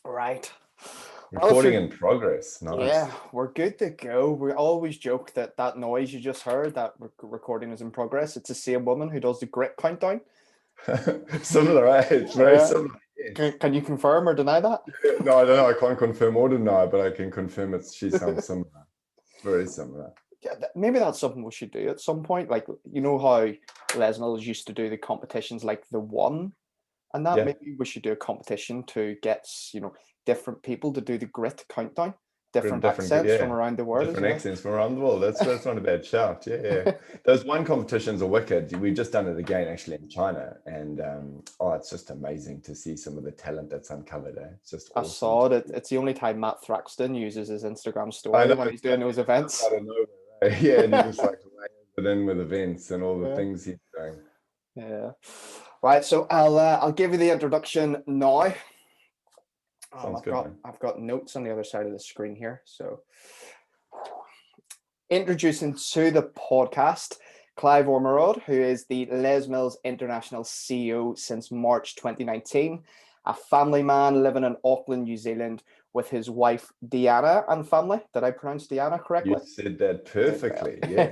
Right. Well, if Recording you're, in progress. yeah, Nice. we're good to go. We always joke that that noise you just heard, that recording is in progress. It's the same woman who does the grit countdown. Similar, eh? It's very Yeah. similar. Yes. Can you confirm or deny that? No, I don't know. I can't confirm or deny, but I can confirm she sounds similar. Very similar. Yeah, maybe that's something we should do at some point. Like, you know how Les Mills used to do the competitions like the one and that Yeah. maybe we should do a competition to get, different people to do the grit countdown, different Different, accents from yeah. around the world as Different well. accents from around the world. That's not a bad shout. Yeah, yeah. Those wine competitions are wicked. We've just done it again actually in China. And it's just amazing to see some of the talent that's uncovered. It's just I awesome saw to it. see. It's the only time Matt Thraxton uses his Instagram I story know when he's it's doing like, those it comes events. out of nowhere. Right? Yeah, and he just like layers it in with events and all the Yeah. things he's doing. Yeah. Right. So I'll give you the introduction now. Sounds I've good, got man. I've got notes on the other side of the screen here. So introducing to the podcast, Clive Ormerod, who is the Les Mills International CEO since March 2019, a family man living in Auckland, New Zealand, with his wife Deanna and family. Did I pronounce Deanna You correctly? said that perfectly. Okay.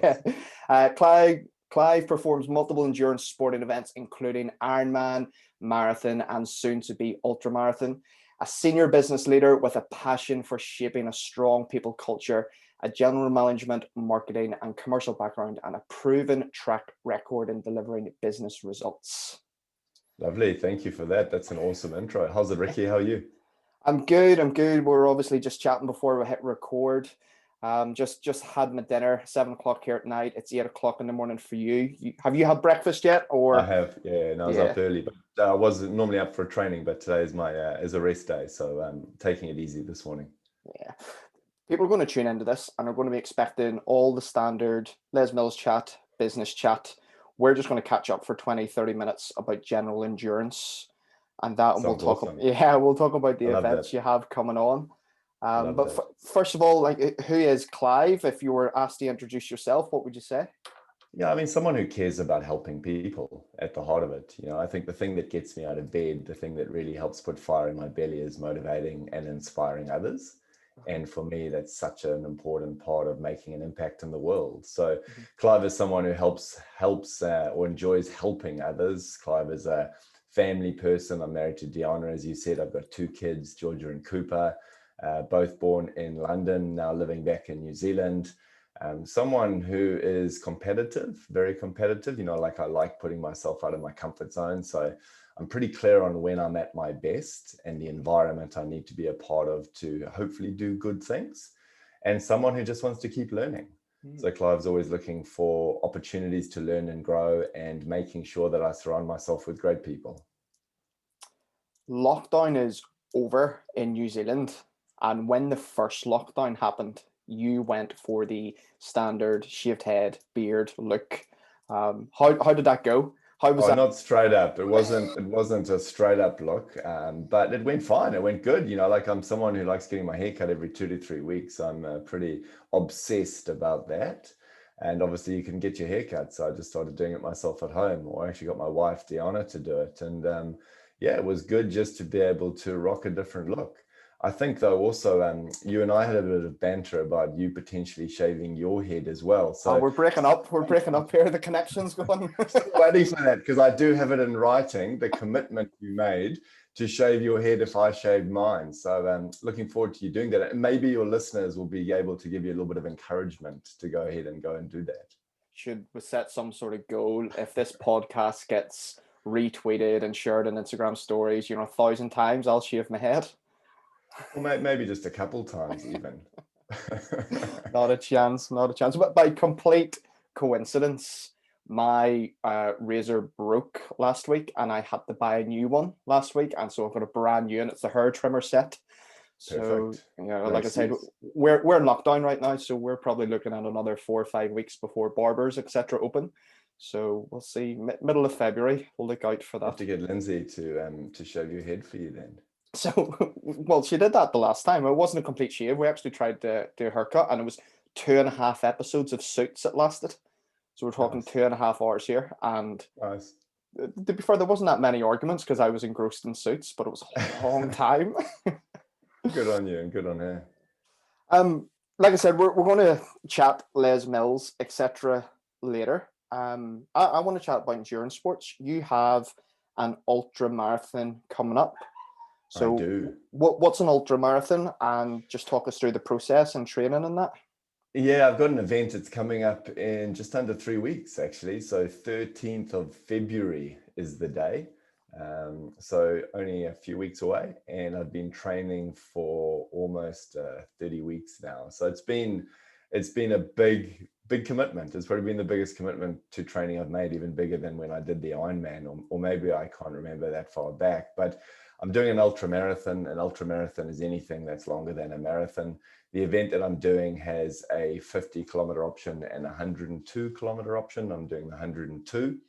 Yes. Clive performs multiple endurance sporting events, including Ironman, marathon, and soon to be ultramarathon. A senior business leader with a passion for shaping a strong people culture, a general management, marketing, and commercial background, and a proven track record in delivering business results. Lovely. Thank you for that. That's an awesome intro. How's it, Ricky? How are you? I'm good. I'm good. We're obviously just chatting before we hit record. Just had my dinner, 7 o'clock here at night. It's 8 o'clock in the morning for you. Have you had breakfast yet? I Or have, yeah, and I was yeah, up early, but I was normally up for training, but today is my is a rest day, so I'm taking it easy this morning. yeah. People are going to tune into this and are going to be expecting all the standard Les Mills chat, business chat. We're just going to catch up for 20, 30 minutes about general endurance and that, and Sounds awesome. we'll talk about the I love that. events you have coming on. Love But that. first of all, like, who is Clive? If you were asked to introduce yourself, what would you say? Yeah, I mean, someone who cares about helping people at the heart of it. I think the thing that gets me out of bed, the thing that really helps put fire in my belly is motivating and inspiring others. And for me, that's such an important part of making an impact in the world. So Mhm. Clive is someone who helps or enjoys helping others. Clive is a family person. I'm married to Deanna, as you said. I've got two kids, Georgia and Cooper, both born in London, now living back in New Zealand. Someone who is competitive, very competitive, like I like putting myself out of my comfort zone. So I'm pretty clear on when I'm at my best and the environment I need to be a part of to hopefully do good things. And someone who just wants to keep learning. Mm. So Clive's always looking for opportunities to learn and grow and making sure that I surround myself with great people. Lockdown is over in New Zealand, and when the first lockdown happened, you went for the standard shaved head, beard look. How did that go? How was Oh, that? not straight up. It wasn't a straight up look, but it went fine. It went good. Like I'm someone who likes getting my hair cut every 2 to 3 weeks. I'm pretty obsessed about that. And obviously you can get your hair cut. So I just started doing it myself at home, or I actually got my wife, Deanna, to do it. And yeah, it was good just to be able to rock a different look. I think though also you and I had a bit of banter about you potentially shaving your head as well. Oh, So we're breaking up. We're breaking up here. The connection's going. still waiting for that because I do have it in writing, the commitment you made to shave your head if I shaved mine. So looking forward to you doing that. And maybe your listeners will be able to give you a little bit of encouragement to go ahead and go and do that. Should we set some sort of goal? If this podcast gets retweeted and shared on Instagram stories, 1,000 times, I'll shave my head. Or maybe just a couple times even. Not a chance, not a chance. But by complete coincidence, my razor broke last week and I had to buy a new one last week. And so I've got a brand new, and it's the hair trimmer set. So, Perfect. No like I said, excuse. we're in lockdown right now. So we're probably looking at another 4 or 5 weeks before barbers, etc., open. So we'll see. Middle of February, we'll look out for You have that. to get Lindsay to shave your head for you then. So, well, she did that the last time. It wasn't a complete shave. We actually tried to do a haircut, and it was 2.5 episodes of Suits it lasted. So we're talking Nice. 2.5 hours here. And Nice. to be fair, there wasn't that many arguments because I was engrossed in Suits, but it was a long time. Good on you and good on her. Like I said, we're going to chat Les Mills, etc. later. I want to chat about endurance sports. You have an ultra marathon coming up. I So, do. what's an ultra marathon, and just talk us through the process and training and that. Yeah, I've got an event. It's coming up in just under 3 weeks, actually. So 13th of February is the day. So only a few weeks away, and I've been training for almost 30 weeks now. So it's been a big commitment. It's probably been the biggest commitment to training I've made, even bigger than when I did the Ironman, or maybe I can't remember that far back. But I'm doing an ultra marathon. An ultra marathon is anything that's longer than a marathon. The event that I'm doing has a 50-kilometer option and a 102-kilometer option. I'm doing the 102.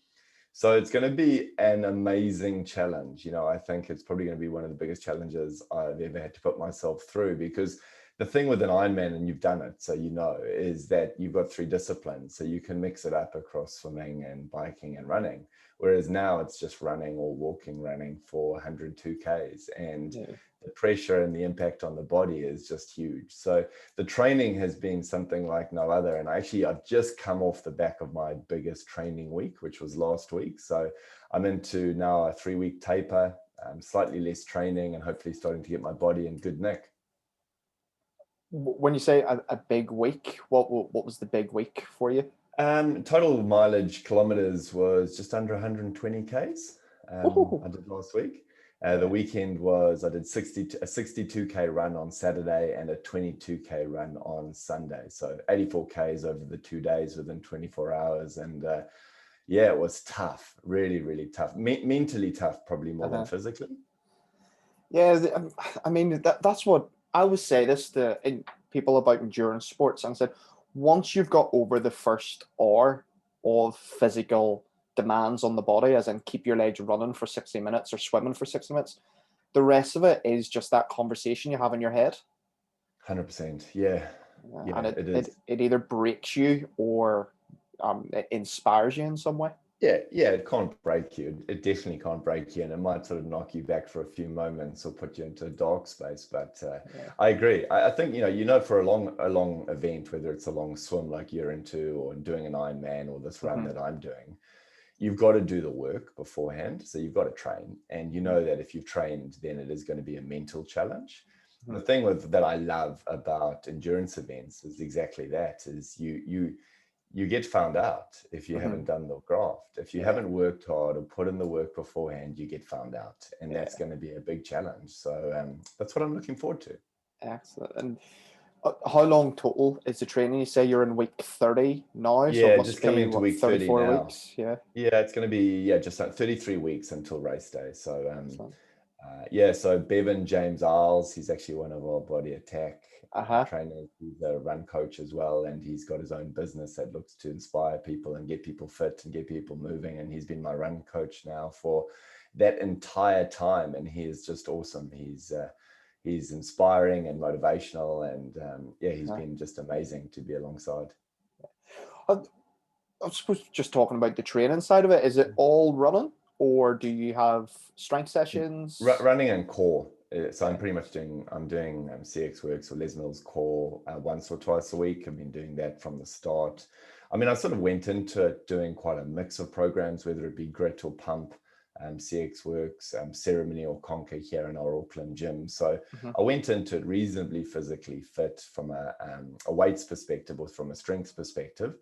So it's going to be an amazing challenge. I think it's probably going to be one of the biggest challenges I've ever had to put myself through, because the thing with an Ironman, and you've done it, so is that you've got 3 disciplines. So you can mix it up across swimming and biking and running. Whereas now it's just running or walking, running for 102 Ks. And Yeah. the pressure and the impact on the body is just huge. So the training has been something like no other. And I've just come off the back of my biggest training week, which was last week. So I'm into now a 3-week taper, slightly less training, and hopefully starting to get my body in good nick. When you say a big week, what was the big week for you? Total mileage kilometers was just under 120 Ks. I Ooh, did last week. The yeah. weekend was I did a 62K run on Saturday and a 22K run on Sunday. So 84 Ks over the 2 days within 24 hours. And yeah, it was tough, really, really tough. Mentally tough, probably more than Uh-huh. physically. Yeah, I mean that's what I always say this to people about endurance sports, and I said once you've got over the first hour of physical demands on the body, as in keep your legs running for 60 minutes or swimming for 60 minutes, the rest of it is just that conversation you have in your head. 100%. Yeah. And Yeah, it, it it, is. it either breaks you or it inspires you in some way. Yeah, it can't break you. It definitely can't break you, and it might sort of knock you back for a few moments or put you into a dark space. But Yeah. I agree. I think for a long event, whether it's a long swim like you're into, or doing an Ironman, or this run Mm-hmm. that I'm doing, you've got to do the work beforehand. So you've got to train, and you know that if you've trained, then it is going to be a mental challenge. Mm-hmm. The thing that I love about endurance events is exactly that: is you get found out if you Mm-hmm. haven't done the graft. If you Yeah. haven't worked hard or put in the work beforehand, you get found out, and that's Yeah. going to be a big challenge. So that's what I'm looking forward to. Excellent. And how long total is the training? You say you're in week 30 now, so it Yeah, must just coming be into what, week 30 34 now. weeks? Yeah. Yeah, it's going to be just like 33 weeks until race day. So Excellent. yeah, so Bevan James Isles, he's actually one of our body attack Uh-huh. trainers. He's a run coach as well, and he's got his own business that looks to inspire people and get people fit and get people moving. And he's been my run coach now for that entire time, and he is just awesome. He's inspiring and motivational, and yeah, he's Uh-huh. been just amazing to be alongside. I, I suppose just talking about the training side of it, is it all running or do you have strength sessions? Running and core. So Okay. I'm doing CX Works or Les Mills core once or twice a week. I've been doing that from the start. I mean, I sort of went into it doing quite a mix of programs, whether it be grit or pump, CX Works, ceremony or conquer here in our Auckland gym. So Mm-hmm. I went into it reasonably physically fit from a weights perspective or from a strengths perspective,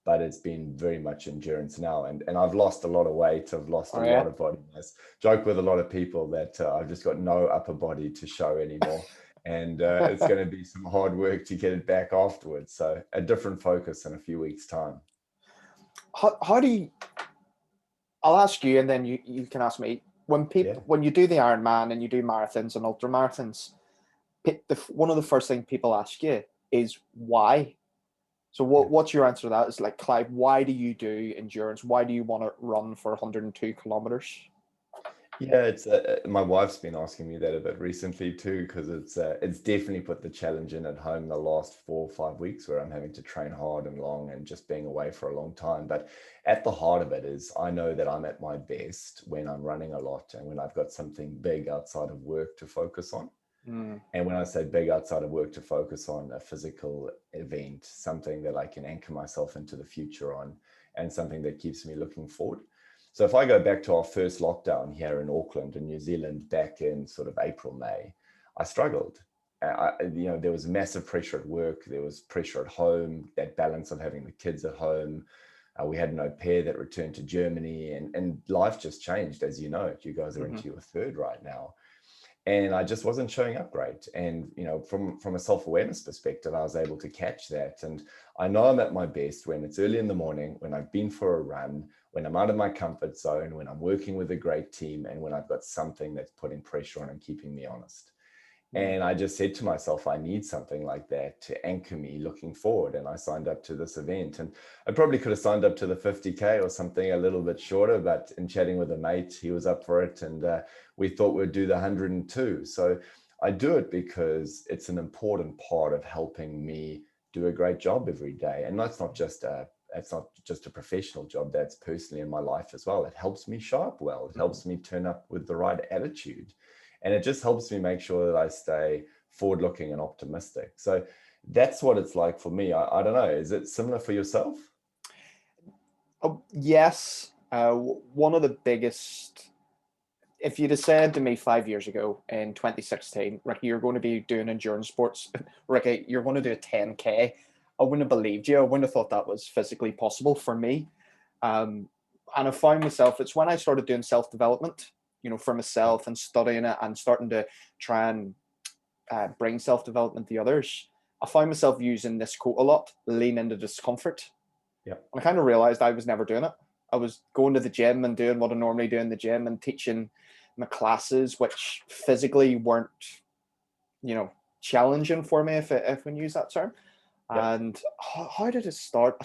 but it's been very much endurance now. And I've lost a lot of weight. I've lost a Oh, lot yeah. of body mass. Joke with a lot of people that I've just got no upper body to show anymore. And it's going to be some hard work to get it back afterwards. So a different focus in a few weeks' time. How do you, I'll ask you and then you can ask me. Yeah. When you do the Ironman and you do marathons and ultra marathons, one of the first things people ask you is why. So Yeah. what's your answer to that? Is like, Clive, why do you do endurance? Why do you want to run for 102 kilometers? Yeah, it's my wife's been asking me that a bit recently too, because it's definitely put the challenge in at home the last 4 or 5 weeks, where I'm having to train hard and long and just being away for a long time. But at the heart of it is I know that I'm at my best when I'm running a lot and when I've got something big outside of work to focus on. Mm. And when I say big outside of work, to focus on a physical event, something that I can anchor myself into the future on, and something that keeps me looking forward. So if I go back to our first lockdown here in Auckland in New Zealand back in sort of April, May, I struggled. There was massive pressure at work. There was pressure at home, that balance of having the kids at home. We had an au pair that returned to Germany, and life just changed, as you know. You guys are into your third right now. And I just wasn't showing up great. And, from a self-awareness perspective, I was able to catch that. And I know I'm at my best when it's early in the morning, when I've been for a run, when I'm out of my comfort zone, when I'm working with a great team, and when I've got something that's putting pressure on and keeping me honest. And I just said to myself, I need something like that to anchor me looking forward. And I signed up to this event. And I probably could have signed up to the 50K or something a little bit shorter, but in chatting with a mate, he was up for it. And we thought we'd do the 102. So I do it because it's an important part of helping me do a great job every day. And that's not just it's not just a professional job, that's personally in my life as well. It helps me show up well. It helps me turn up with the right attitude. And it just helps me make sure that I stay forward-looking and optimistic. So that's what it's like for me. I don't know. Is it similar for yourself? Oh, yes. One of the biggest, if you'd have said to me 5 years ago in 2016, Ricky, you're going to be doing endurance sports, Ricky, you're going to do a 10K, I wouldn't have believed you. I wouldn't have thought that was physically possible for me. And I found myself, it's when I started doing self-development, for myself and studying it and starting to try and bring self-development to others. I found myself using this quote a lot: lean into discomfort. Yeah. And I kind of realized I was never doing it. I was going to the gym and doing what I normally do in the gym and teaching my classes, which physically weren't, challenging for me, if we use that term. Yeah. And how did it start?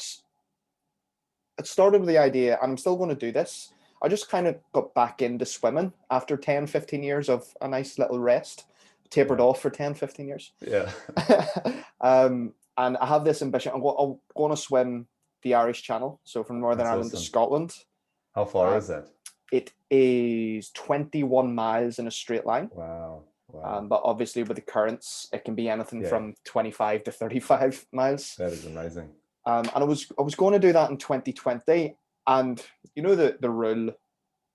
It started with the idea, and I'm still going to do this. I just kind of got back into swimming after 10, 15 years of a nice little rest, tapered off for 10, 15 years. Yeah. And I have this ambition. I'm going to swim the Irish Channel, so from Northern That's Ireland awesome. to Scotland. How far is that? It is 21 miles in a straight line. Wow. But obviously with the currents, it can be anything Yeah. from 25 to 35 miles. That is amazing. And I was going to do that in 2020. And the rule,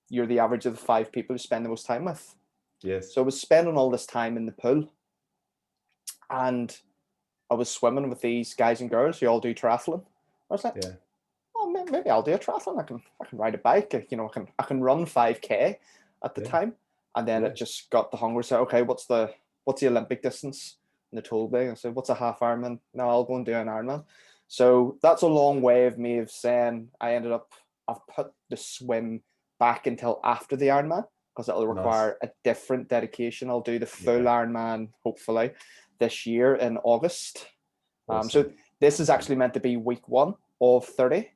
you're the average of the 5 people you spend the most time with. Yes. So I was spending all this time in the pool. And I was swimming with these guys and girls who all do triathlon. I was like, oh, maybe I'll do a triathlon. I can ride a bike. I can run 5K at the time. And then it just got the hunger. So okay, what's the Olympic distance? And they told me. I said, what's a half Ironman? No, I'll go and do an Ironman. So that's a long way of me of saying I've put the swim back until after the Ironman, because it'll require a different dedication. I'll do the full Ironman hopefully this year in August. Awesome. So this is actually meant to be week 1 of 30.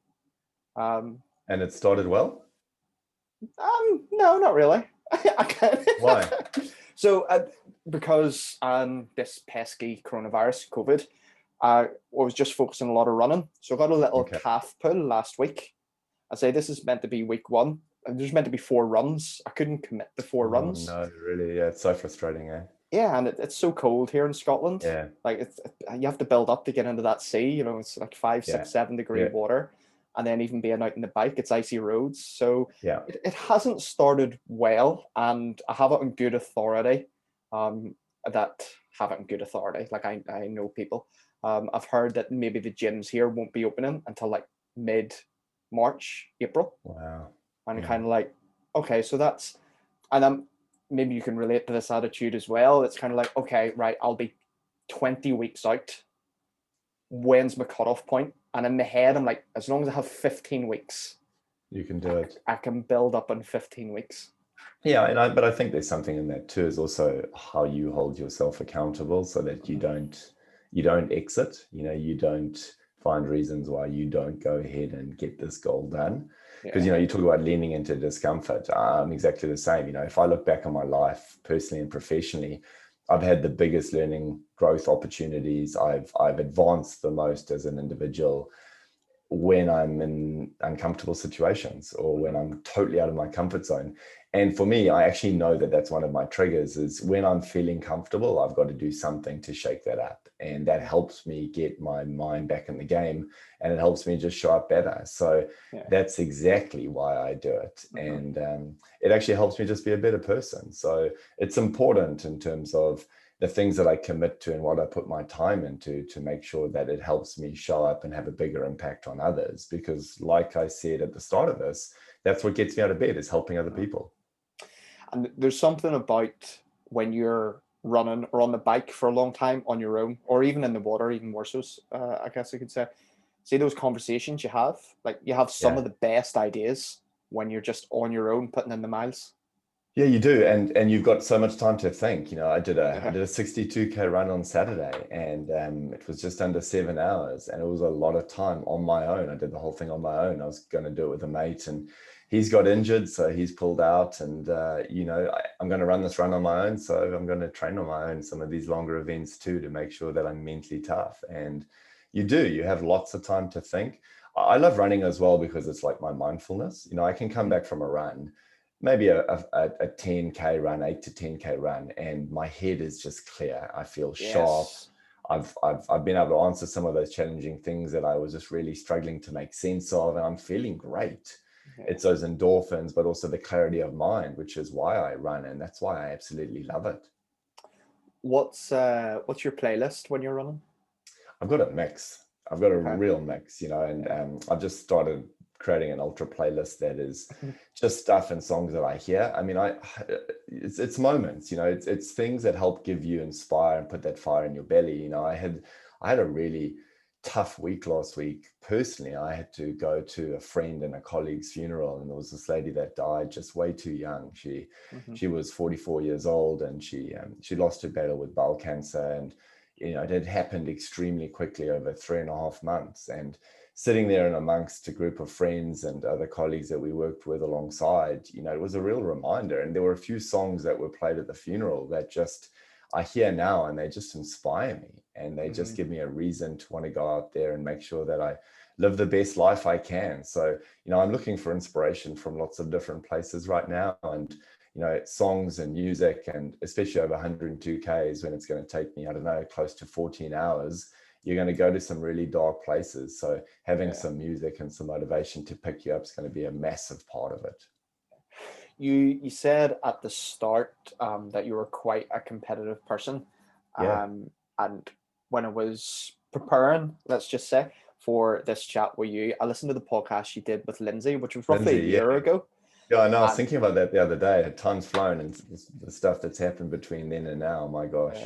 And it started well? No, not really. I can't. Why? So because this pesky coronavirus, COVID, I was just focusing a lot of running. So I got a little calf pull last week. I say this is meant to be week 1. And there's meant to be 4 runs. I couldn't commit to 4 runs. No, really, yeah, it's so frustrating, eh? Yeah, and it's so cold here in Scotland. Yeah. Like you have to build up to get into that sea. It's like 5, 6, 7 degree water. And then even being out in the bike, it's icy roads. So it hasn't started well. And I have it on good authority. Like I know people. I've heard that maybe the gyms here won't be opening until like mid-March, April. Wow. And kind of like, okay, so that's, and maybe you can relate to this attitude as well. It's kind of like, okay, right, I'll be 20 weeks out. When's my cutoff point? And in my head, I'm like, as long as I have 15 weeks, you can do it. I can build up in 15 weeks. Yeah, but I think there's something in that too, is also how you hold yourself accountable so that you don't exit, you don't find reasons why you don't go ahead and get this goal done. Because, you talk about leaning into discomfort. I'm exactly the same. If I look back on my life personally and professionally, I've had the biggest learning growth opportunities. I've advanced the most as an individual when I'm in uncomfortable situations or when I'm totally out of my comfort zone. And for me, I actually know that that's one of my triggers is when I'm feeling comfortable, I've got to do something to shake that up. And that helps me get my mind back in the game, and it helps me just show up better. So that's exactly why I do it. And it actually helps me just be a better person. So it's important in terms of the things that I commit to and what I put my time into to make sure that it helps me show up and have a bigger impact on others. Because like I said at the start of this, that's what gets me out of bed, is helping other people. And there's something about when you're running or on the bike for a long time on your own, or even in the water, even more so, I guess I could say, see those conversations you have, like you have some of the best ideas when you're just on your own putting in the miles. Yeah, you do, and you've got so much time to think. I did a 62K run on Saturday, and it was just under 7 hours, and it was a lot of time on my own. I did the whole thing on my own. I was going to do it with a mate, and he's got injured, so he's pulled out. And I'm going to run this run on my own, so I'm going to train on my own some of these longer events too, to make sure that I'm mentally tough. And you have lots of time to think. I love running as well because it's like my mindfulness. I can come back from a run, maybe a 10K run, 8 to 10K run, and my head is just clear. I feel sharp. I've been able to answer some of those challenging things that I was just really struggling to make sense of, and I'm feeling great. It's those endorphins, but also the clarity of mind, which is why I run, and that's why I absolutely love it. What's your playlist when you're running? I've got a mix. I've got a real mix, and I've just started creating an ultra playlist that is just stuff and songs that I hear. I mean, it's moments, it's things that help give you inspire and put that fire in your belly. I had a really tough week last week. Personally, I had to go to a friend and a colleague's funeral, and there was this lady that died just way too young. She was 44 years old, and she lost her battle with bowel cancer, and it had happened extremely quickly over 3.5 months. And sitting there in amongst a group of friends and other colleagues that we worked with alongside, it was a real reminder. And there were a few songs that were played at the funeral that just I hear now, and they just inspire me, and they just give me a reason to want to go out there and make sure that I live the best life I can. So, I'm looking for inspiration from lots of different places right now. And songs and music, and especially over 102Ks, when it's going to take me, I don't know, close to 14 hours, you're going to go to some really dark places. So having some music and some motivation to pick you up is going to be a massive part of it. You said at the start that you were quite a competitive person. And when I was preparing, let's just say, for this chat with you, I listened to the podcast you did with Lindsay, which was roughly a year ago. Yeah, I know. I was thinking about that the other day. Time's flown, and the stuff that's happened between then and now. My gosh.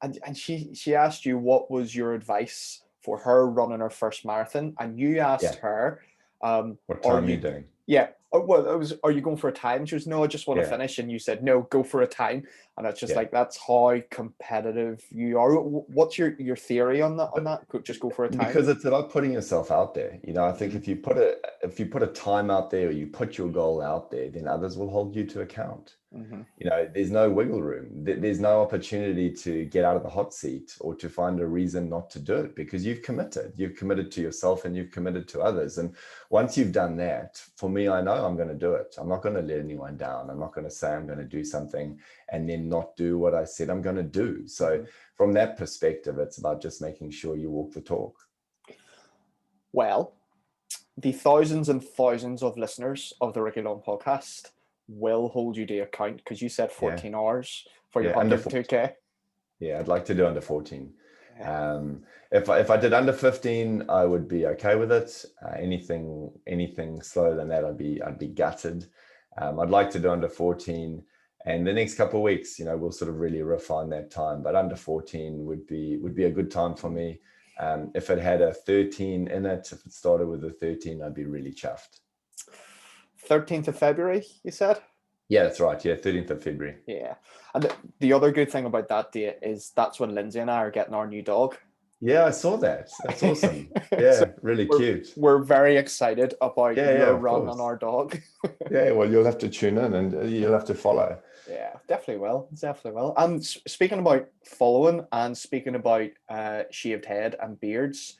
And she asked you what was your advice for her running her first marathon, and you asked her, "What time are you doing?" Yeah. Well, it was, are you going for a time? She was, no, I just want to finish. And you said, no, go for a time. And it's just like, that's how competitive you are. What's your theory on that? Just go for a time? Because it's about putting yourself out there. I think if you put a time out there, or you put your goal out there, then others will hold you to account. There's no wiggle room. There's no opportunity to get out of the hot seat or to find a reason not to do it, because you've committed. You've committed to yourself, and you've committed to others. And once you've done that, for me, I know I'm going to do it. I'm not going to let anyone down. I'm not going to say I'm going to do something and then not do what I said I'm going to do. So from that perspective, it's about just making sure you walk the talk. Well, the thousands and thousands of listeners of the Ricky Long podcast will hold you to account, because you said 14 hours for your 102K. Yeah, I'd like to do under 14. If I did under 15, I would be okay with it. Anything slower than that, I'd be gutted. I'd like to do under 14, and the next couple of weeks, we'll sort of really refine that time. But under 14 would be a good time for me. If it had a 13 in it, if it started with a 13, I'd be really chuffed. 13th of February, you said? Yeah, that's right. Yeah, 13th of February. Yeah. And the other good thing about that date is that's when Lindsay and I are getting our new dog. Yeah, I saw that. That's awesome. Yeah, so really cute. We're very excited about your run on our dog. Yeah, well, you'll have to tune in, and you'll have to follow. Yeah, definitely will. And speaking about following, and speaking about shaved head and beards,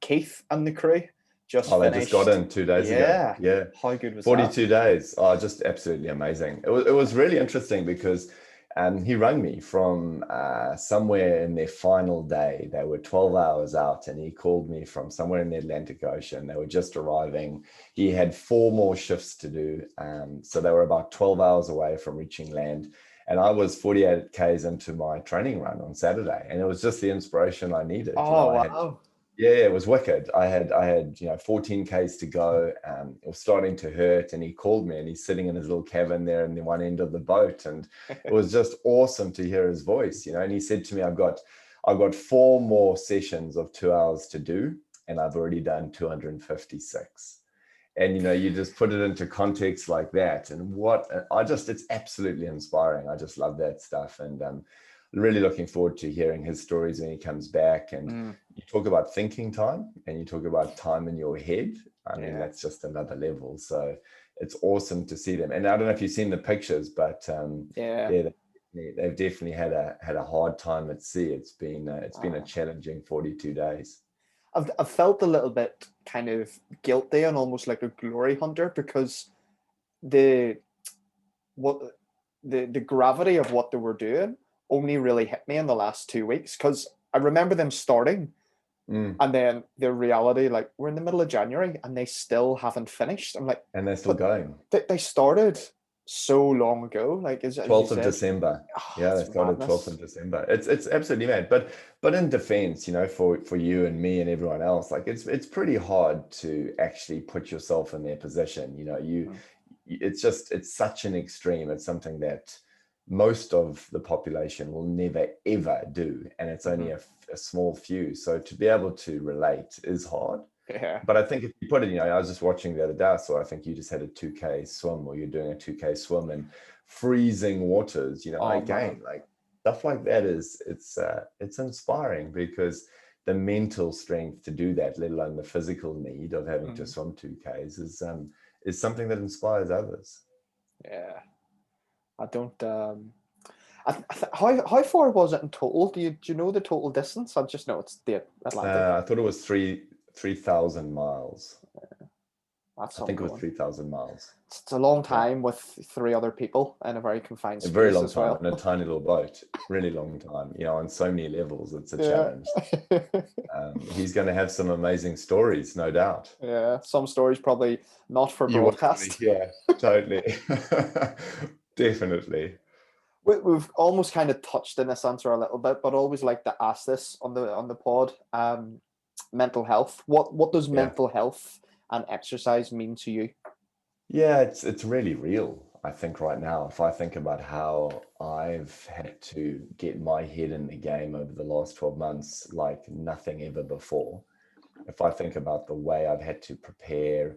Keith and the crew, just Oh, they just got finished. in 2 days ago. Yeah. Yeah. How good was that? 42 days. Oh, just absolutely amazing. It was really interesting because he rang me from somewhere in their final day. They were 12 hours out, and he called me from somewhere in the Atlantic Ocean. They were just arriving. He had 4 more shifts to do. So they were about 12 hours away from reaching land. And I was 48 Ks into my training run on Saturday. And it was just the inspiration I needed. Oh, I had, wow. yeah, it was wicked. I had 14 Ks to go. It was starting to hurt, and he called me, and he's sitting in his little cabin there in the one end of the boat, and it was just awesome to hear his voice. And he said to me, I've got 4 more sessions of 2 hours to do, and I've already done 256. And you just put it into context like that, and it's absolutely inspiring. I just love that stuff, and really looking forward to hearing his stories when he comes back. And Mm, you talk about thinking time, and you talk about time in your head. I mean, yeah. that's just another level. So it's awesome to see them. And I don't know if you've seen the pictures, but Yeah. yeah, they've definitely had a hard time at sea. It's been a Uh, challenging 42 days. I've felt a little bit kind of guilty and almost like a glory hunter because the what the gravity of what they were doing only really hit me in the last 2 weeks because I remember them starting Mm. and then the reality, like we're in the middle of January and they still haven't finished. I'm like, And they're still but going. they started so long ago, like as you 12th of said. December. Oh, Yeah, they it's started 12th madness. of December. It's absolutely mad. But in defense, for you and me and everyone else, like it's pretty hard to actually put yourself in their position. Mm, It's such an extreme. It's something that most of the population will never ever do, and it's only mhm. a small few. So to be able to relate is hard. Yeah. But I think if you put it, I was just watching the other day, so I think you just had a 2K swim, or you're doing a 2K swim in freezing waters. Oh Again, man. like stuff like that it's inspiring, because the mental strength to do that, let alone the physical need of having to Mhm. swim 2Ks, is something that inspires others. Yeah. I don't. How far was it in total? Do you know the total distance? I just know it's the Atlantic. I thought it was 3,000 miles. That's I think some it was going. 3,000 miles. It's a long Yeah. time with 3 other people in a very confined A very space long as time well. in a tiny little boat, really long time, on so many levels. It's a Yeah. challenge. He's going to have some amazing stories, no doubt. Yeah. Some stories probably not for You won't want to broadcast. hear, totally. Definitely. We've almost kind of touched in this answer a little bit, but always like to ask this on the pod. Mental health. What does Yeah. mental health and exercise mean to you? Yeah, it's really real. I think right now, if I think about how I've had to get my head in the game over the last 12 months like nothing ever before, if I think about the way I've had to prepare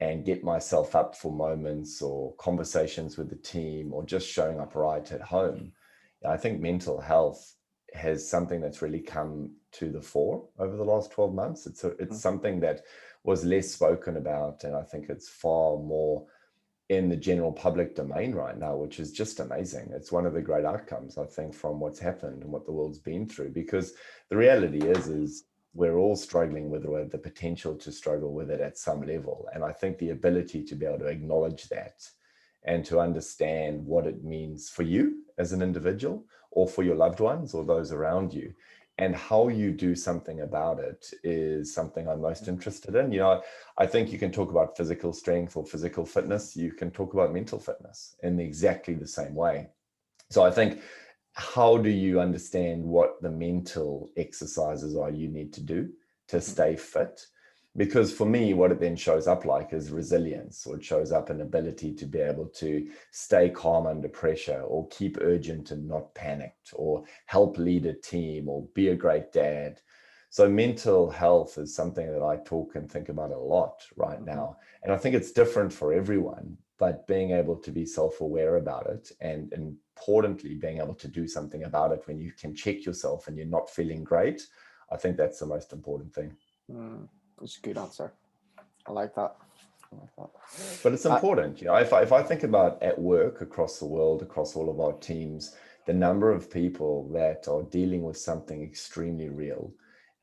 and get myself up for moments or conversations with the team, or just showing up right at home, I think mental health has something that's really come to the fore over the last 12 months. It's Mm, something that was less spoken about, and I think it's far more in the general public domain right now, which is just amazing. It's one of the great outcomes, I think, from what's happened and what the world's been through, because the reality is we're all struggling with it, or have the potential to struggle with it at some level. And I think the ability to be able to acknowledge that and to understand what it means for you as an individual, or for your loved ones or those around you, and how you do something about it, is something I'm most interested in. I think you can talk about physical strength or physical fitness. You can talk about mental fitness in exactly the same way. So I think, how do you understand what the mental exercises are you need to do to mhm, stay fit? Because for me, what it then shows up like is resilience, or it shows up an ability to be able to stay calm under pressure, or keep urgent and not panicked, or help lead a team, or be a great dad. So mental health is something that I talk and think about a lot right mhm. now. And I think it's different for everyone, but being able to be self-aware about it, and importantly, being able to do something about it when you can check yourself and you're not feeling great, I think that's the most important thing. That's a good answer. I like that. I like that. But it's important, if I think about at work across the world, across all of our teams, the number of people that are dealing with something extremely real,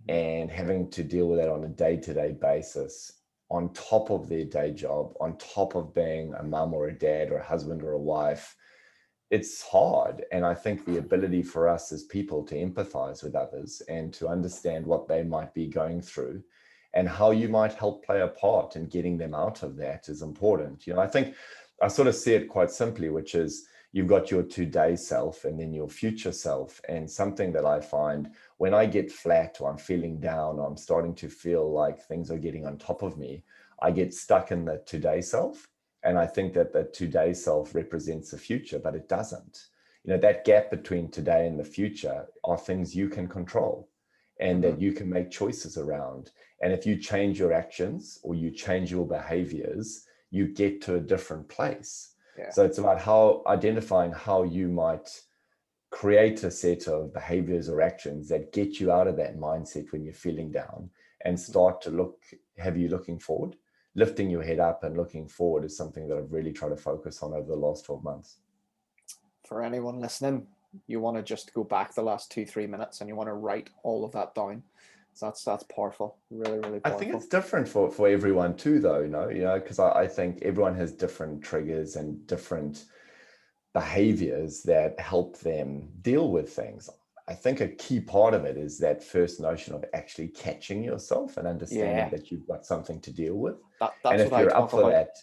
and having to deal with that on a day-to-day basis, on top of their day job, on top of being a mum or a dad or a husband or a wife, it's hard. And I think the ability for us as people to empathize with others and to understand what they might be going through and how you might help play a part in getting them out of that is important. I think I sort of see it quite simply, which is you've got your today self and then your future self. And something that I find when I get flat or I'm feeling down, or I'm starting to feel like things are getting on top of me, I get stuck in the today self. And I think that the today self represents the future, but it doesn't. That gap between today and the future are things you can control and that you can make choices around. And if you change your actions or you change your behaviors, you get to a different place. Yeah. So it's about identifying how you might create a set of behaviors or actions that get you out of that mindset when you're feeling down and start to have you looking forward. Lifting your head up and looking forward is something that I've really tried to focus on over the last 12 months. For anyone listening, you want to just go back the last 2-3 minutes and you want to write all of that down. So that's powerful. Really, really powerful. I think it's different for everyone too, though, because I think everyone has different triggers and different behaviors that help them deal with things. I think a key part of it is that first notion of actually catching yourself and understanding that you've got something to deal with. That's and if what you're I up talk for about. that,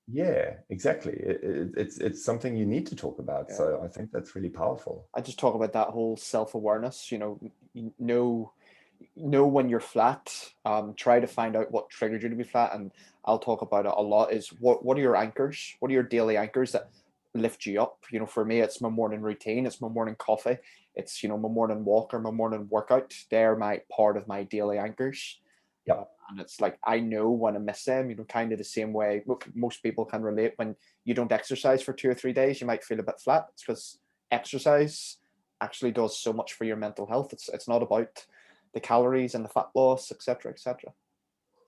yeah, exactly. It's something you need to talk about. Yeah. So I think that's really powerful. I just talk about that whole self-awareness. Know when you're flat. Try to find out what triggered you to be flat, and I'll talk about it a lot. Is what are your anchors? What are your daily anchors that lift you up? For me, it's my morning routine. It's my morning coffee. It's my morning walk or my morning workout. They're my part of my daily anchors. Yeah. And it's like I know when I miss them. Kind of the same way most people can relate. When you don't exercise for 2 or 3 days, you might feel a bit flat. It's because exercise actually does so much for your mental health. It's not about the calories and the fat loss, etc., etc.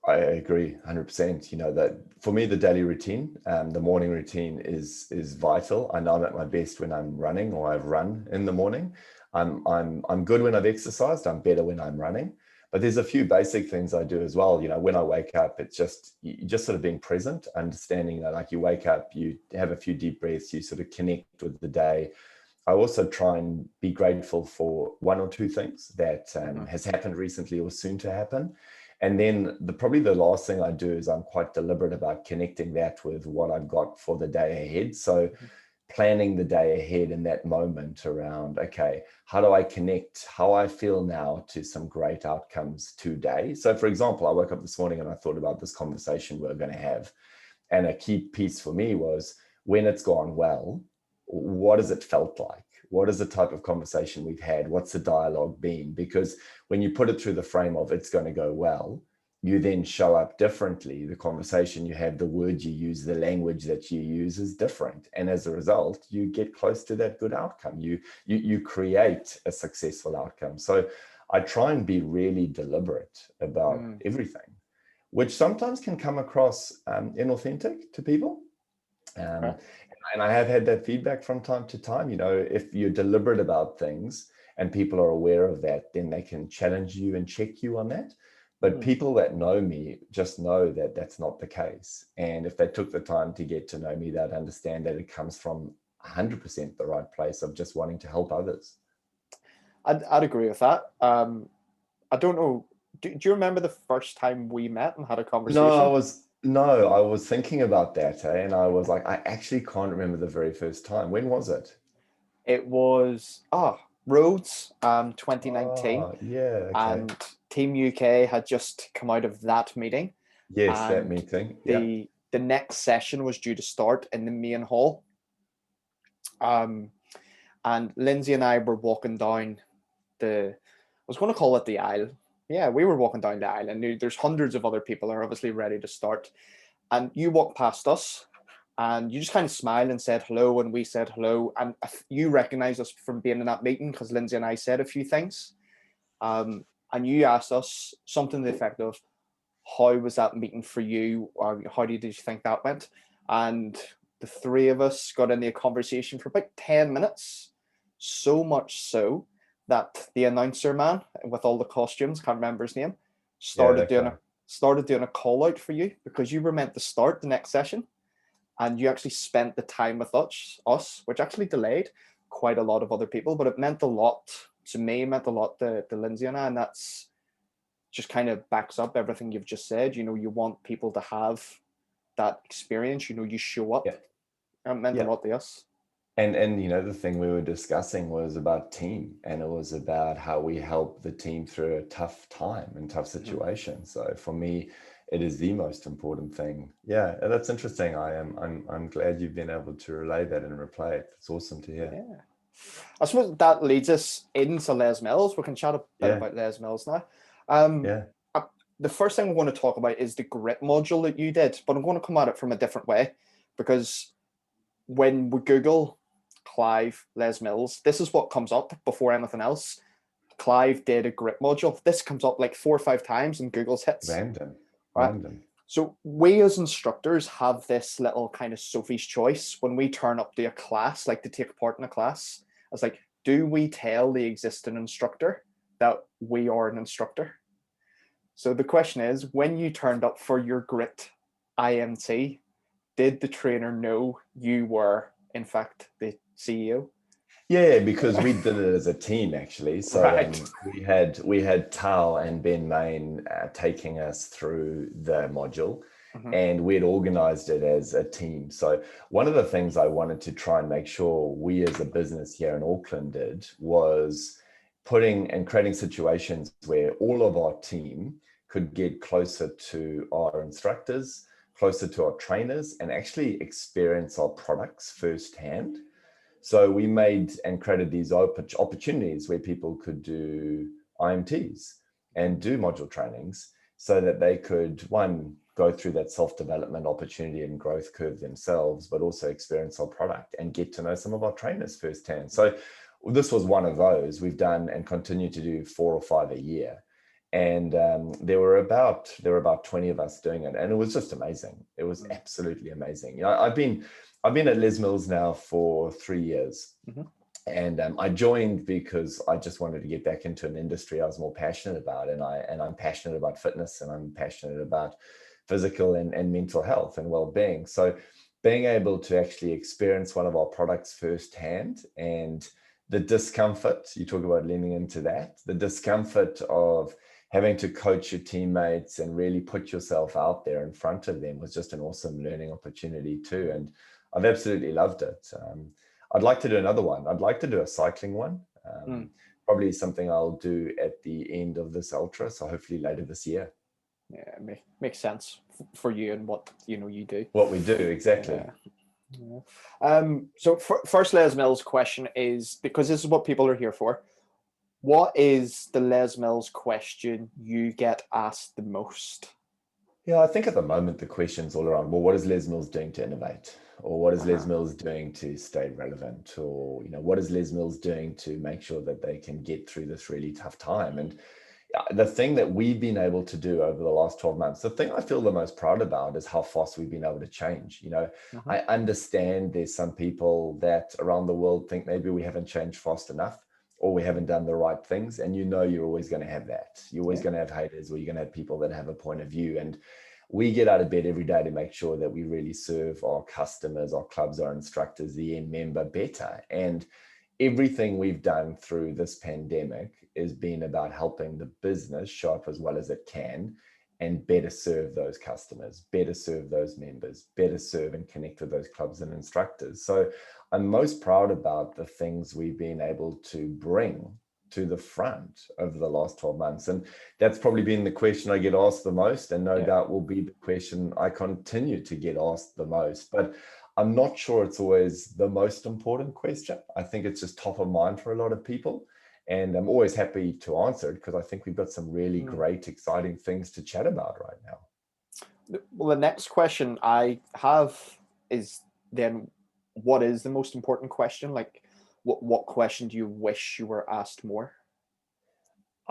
I agree 100%. That for me, the daily routine, the morning routine is vital. I know I'm at my best when I'm running or I've run in the morning. I'm good when I've exercised. I'm better when I'm running. But there's a few basic things I do as well. When I wake up, it's just sort of being present, understanding that like you wake up, you have a few deep breaths, you sort of connect with the day. I also try and be grateful for one or two things that has happened recently or soon to happen. And then probably the last thing I do is I'm quite deliberate about connecting that with what I've got for the day ahead. So planning the day ahead in that moment around, okay, how do I connect how I feel now to some great outcomes today? So for example, I woke up this morning and I thought about this conversation we're going to have. And a key piece for me was when it's gone well, what has it felt like? What is the type of conversation we've had? What's the dialogue been? Because when you put it through the frame of it's going to go well, you then show up differently. The conversation you have, the words you use, the language that you use is different. And as a result, you get close to that good outcome. You create a successful outcome. So I try and be really deliberate about everything, which sometimes can come across inauthentic to people. And I have had that feedback from time to time. If you're deliberate about things and people are aware of that, then they can challenge you and check you on that. But people that know me just know that that's not the case. And if they took the time to get to know me, they'd understand that it comes from 100% the right place of just wanting to help others. I'd agree with that. I don't know. Do you remember the first time we met and had a conversation? No, I was thinking about that, and I was like, I actually can't remember the very first time. When was it? It was Rhodes, 2019. Yeah, okay. And Team UK had just come out of that meeting. Yes, that meeting. The next session was due to start in the main hall. And Lindsay and I were walking down I was going to call it the aisle. Yeah, we were walking down the aisle, and there's hundreds of other people that are obviously ready to start. And you walked past us, and you just kind of smiled and said hello, and we said hello. And you recognized us from being in that meeting because Lindsay and I said a few things. And you asked us something to the effect of, how was that meeting for you? Or how did you think that went? And the three of us got into a conversation for about 10 minutes, so much so that the announcer man with all the costumes, can't remember his name, Yeah, started that doing guy. a started doing a call out for you because you were meant to start the next session, and you actually spent the time with us, which actually delayed quite a lot of other people, but it meant a lot to me, meant a lot to Lindsay and I, and that's just kind of backs up everything you've just said. You know, you want people to have that experience. You know, you show up. Yeah, It meant a yeah. lot to us. And the thing we were discussing was about team, and it was about how we help the team through a tough time and tough Mhm. situation. So for me, it is the most important thing. Yeah, and that's interesting. I'm glad you've been able to relay that and replay it. It's awesome to hear. Yeah. I suppose that leads us into Les Mills. We can chat a bit Yeah, about Les Mills now. Um, yeah, the first thing we're going to talk about is the grit module that you did, but I'm going to come at it from a different way because when we Google Clive Les Mills, this is what comes up before anything else. Clive did a grit module. This comes up like 4 or 5 times in Google's hits, random, right? random. So we as instructors have this little kind of Sophie's choice when we turn up to a class, like to take part in a class. It's like, do we tell the existing instructor that we are an instructor? So the question is, when you turned up for your grit IMT, did the trainer know you were, in fact, the CEO? Yeah, because we did it as a team actually. So Right. we had Tal and Ben Main taking us through the module, Mhm. and we'd organized it as a team. So one of the things I wanted to try and make sure we as a business here in Auckland did was putting and creating situations where all of our team could get closer to our instructors, closer to our trainers, and actually experience our products firsthand. So we made and created these opportunities where people could do IMTs and do module trainings so that they could, one, go through that self-development opportunity and growth curve themselves, but also experience our product and get to know some of our trainers firsthand. So this was one of those. We've done and continue to do 4 or 5 a year. And there were about 20 of us doing it, and it was just amazing. It was Mhm. absolutely amazing. I've been at Les Mills now for 3 years, Mhm. and I joined because I just wanted to get back into an industry I was more passionate about, and I'm passionate about fitness, and I'm passionate about physical and mental health and well-being. So, being able to actually experience one of our products firsthand, and the discomfort, you talk about leaning into that, the discomfort of having to coach your teammates and really put yourself out there in front of them was just an awesome learning opportunity too. And I've absolutely loved it. I'd like to do another one. I'd like to do a cycling one. Mm. Probably something I'll do at the end of this ultra. So hopefully later this year. Yeah, makes sense for you and what you do. What we do exactly. Yeah. Yeah. So first Les Mills question is, because this is what people are here for. What is the Les Mills question you get asked the most? Yeah, I think at the moment the question's all around, well, what is Les Mills doing to innovate? Or what is Les Uh-huh. Mills doing to stay relevant? Or, what is Les Mills doing to make sure that they can get through this really tough time? And the thing that we've been able to do over the last 12 months, the thing I feel the most proud about is how fast we've been able to change. Uh-huh. I understand there's some people that around the world think maybe we haven't changed fast enough, or we haven't done the right things. And you're always going to have that. You're always Yeah. going to have haters, or you're going to have people that have a point of view. And we get out of bed every day to make sure that we really serve our customers, our clubs, our instructors, the end member better. And everything we've done through this pandemic has been about helping the business show up as well as it can and better serve those customers, better serve those members, better serve and connect with those clubs and instructors. So I'm most proud about the things we've been able to bring to the front over the last 12 months. And that's probably been the question I get asked the most, and no Yeah. doubt will be the question I continue to get asked the most. But I'm not sure it's always the most important question. I think it's just top of mind for a lot of people. And I'm always happy to answer it because I think we've got some really Mm. great, exciting things to chat about right now. Well, the next question I have is then, what is the most important question? Like, what question do you wish you were asked more?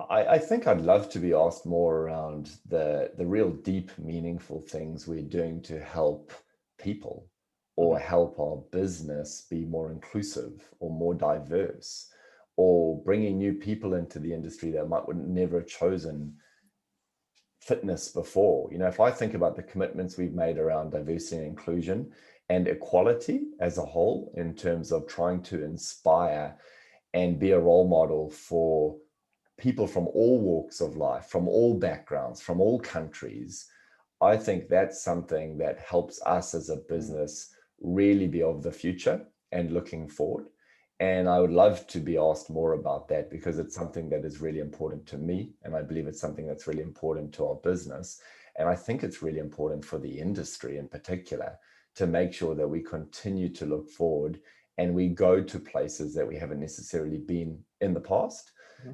I think I'd love to be asked more around the real deep, meaningful things we're doing to help people or Mhm. help our business be more inclusive or more diverse, or bringing new people into the industry that would never have chosen fitness before. If I think about the commitments we've made around diversity and inclusion and equality as a whole, in terms of trying to inspire and be a role model for people from all walks of life, from all backgrounds, from all countries, I think that's something that helps us as a business really be of the future and looking forward. And I would love to be asked more about that, because it's something that is really important to me. And I believe it's something that's really important to our business. And I think it's really important for the industry in particular, to make sure that we continue to look forward and we go to places that we haven't necessarily been in the past.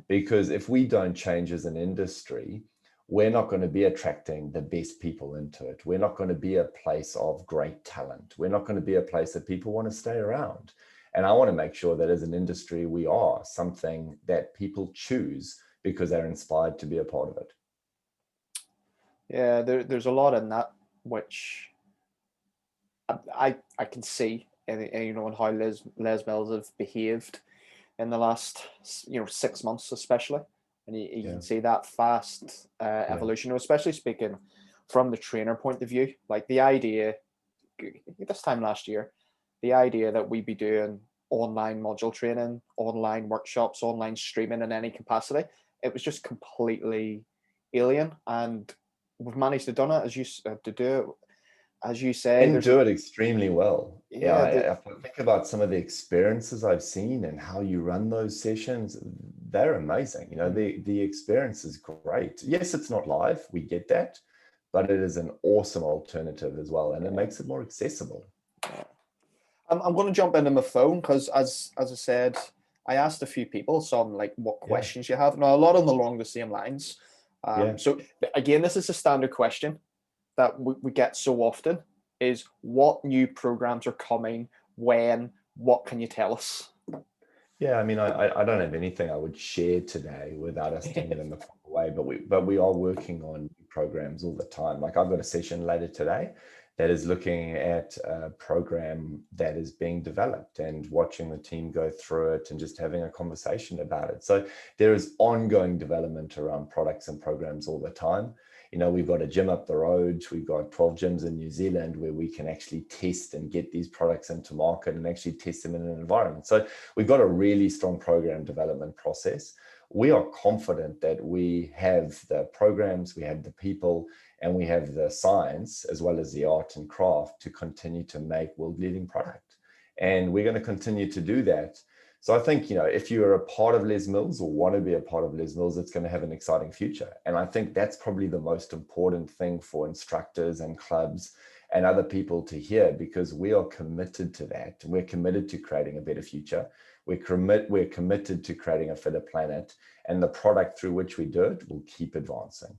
Because if we don't change as an industry, we're not going to be attracting the best people into it. We're not going to be a place of great talent. We're not going to be a place that people want to stay around. And I want to make sure that as an industry, we are something that people choose because they're inspired to be a part of it. Yeah, there's a lot in that which I can see, in how Les Mills have behaved in the last 6 months, especially, and you Yeah. can see that fast evolution, especially speaking from the trainer point of view. Like the idea this time last year, the idea that we'd be doing online module training, online workshops, online streaming in any capacity, it was just completely alien, and we've managed to do it to do it, as you say. And do it extremely well. Yeah, If I think about some of the experiences I've seen and how you run those sessions, they're amazing. The experience is great. Yes, it's not live, we get that, but it is an awesome alternative as well, and it makes it more accessible. Yeah. I'm going to jump into my phone because, as I said, I asked a few people some like what questions you have. Now, a lot of them along the same lines. So again, this is a standard question that we get so often: is what new programs are coming, when, what can you tell us? Yeah, I mean, I don't have anything I would share today without us doing it in the proper way, but we are working on programs all the time. Like I've got a session later today that is looking at a program that is being developed and watching the team go through it and just having a conversation about it. So there is ongoing development around products and programs all the time. We've got a gym up the road. We've got 12 gyms in New Zealand where we can actually test and get these products into market and actually test them in an environment. So we've got a really strong program development process. We are confident that we have the programs, we have the people, and we have the science as well as the art and craft to continue to make world-leading product. And we're going to continue to do that. So I think, if you're a part of Les Mills or want to be a part of Les Mills, it's going to have an exciting future. And I think that's probably the most important thing for instructors and clubs and other people to hear, because we are committed to that. We're committed to creating a better future. We're committed to creating a fitter planet, and the product through which we do it will keep advancing.